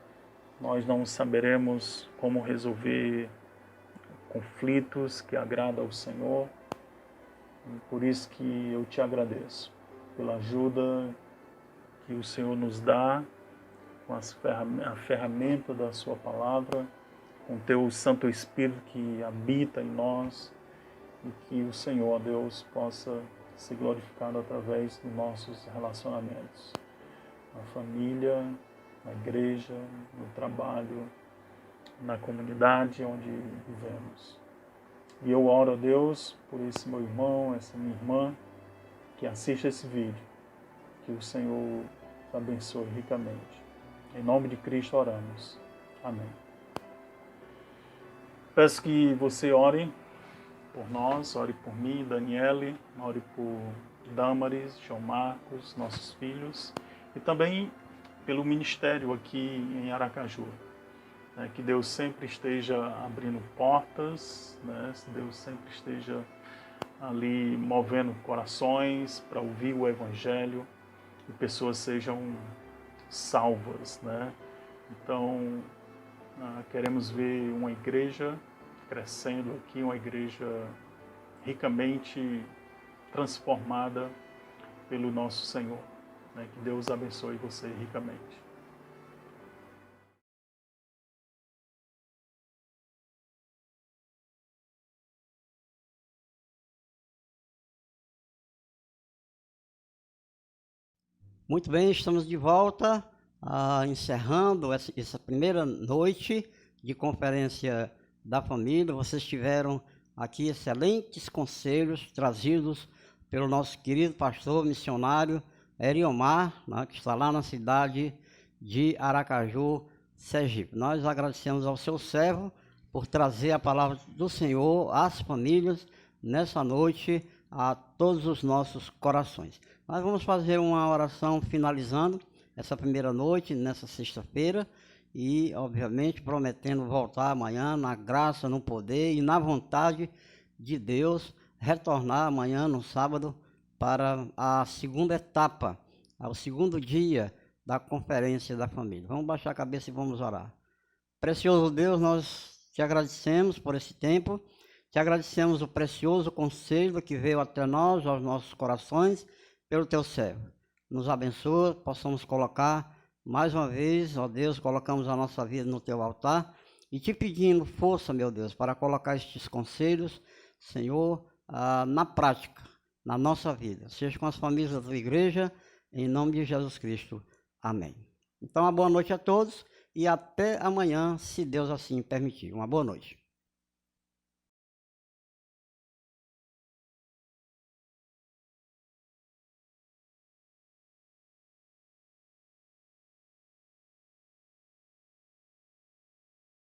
nós não saberemos como resolver conflitos que agradam ao Senhor. E por isso que eu Te agradeço pela ajuda que o Senhor nos dá com a ferramenta da sua palavra, com o Teu Santo Espírito que habita em nós, e que o Senhor, Deus, possa ser glorificado através dos nossos relacionamentos, na família, na igreja, no trabalho, na comunidade onde vivemos. E eu oro a Deus por esse meu irmão, essa minha irmã que assiste esse vídeo, que o Senhor te abençoe ricamente. Em nome de Cristo oramos. Amém. Peço que você ore por nós, ore por mim, Daniele, ore por Damaris, João Marcos, nossos filhos, e também pelo ministério aqui em Aracaju. Que Deus sempre esteja abrindo portas, né? Deus sempre esteja ali movendo corações para ouvir o Evangelho e pessoas sejam salvas, né? Então, queremos ver uma igreja crescendo aqui, uma igreja ricamente transformada pelo nosso Senhor. Né? Que Deus abençoe você ricamente. Muito bem, estamos de volta, encerrando essa primeira noite de conferência da família. Vocês tiveram aqui excelentes conselhos trazidos pelo nosso querido pastor missionário Eriomar, né, que está lá na cidade de Aracaju, Sergipe. Nós agradecemos ao seu servo por trazer a palavra do Senhor às famílias nessa noite, a todos os nossos corações. Nós vamos fazer uma oração finalizando essa primeira noite, nessa sexta-feira, e, obviamente, prometendo voltar amanhã na graça, no poder e na vontade de Deus, retornar amanhã, no sábado, para a segunda etapa, ao segundo dia da conferência da família. Vamos baixar a cabeça e vamos orar. Precioso Deus, nós te agradecemos por esse tempo, te agradecemos o precioso conselho que veio até nós, aos nossos corações, pelo teu servo. Nos abençoa, possamos colocar mais uma vez, ó Deus, colocamos a nossa vida no teu altar e te pedindo força, meu Deus, para colocar estes conselhos, Senhor, na prática, na nossa vida. Seja com as famílias da tua igreja, em nome de Jesus Cristo. Amém. Então, uma boa noite a todos e até amanhã, se Deus assim permitir. Uma boa noite.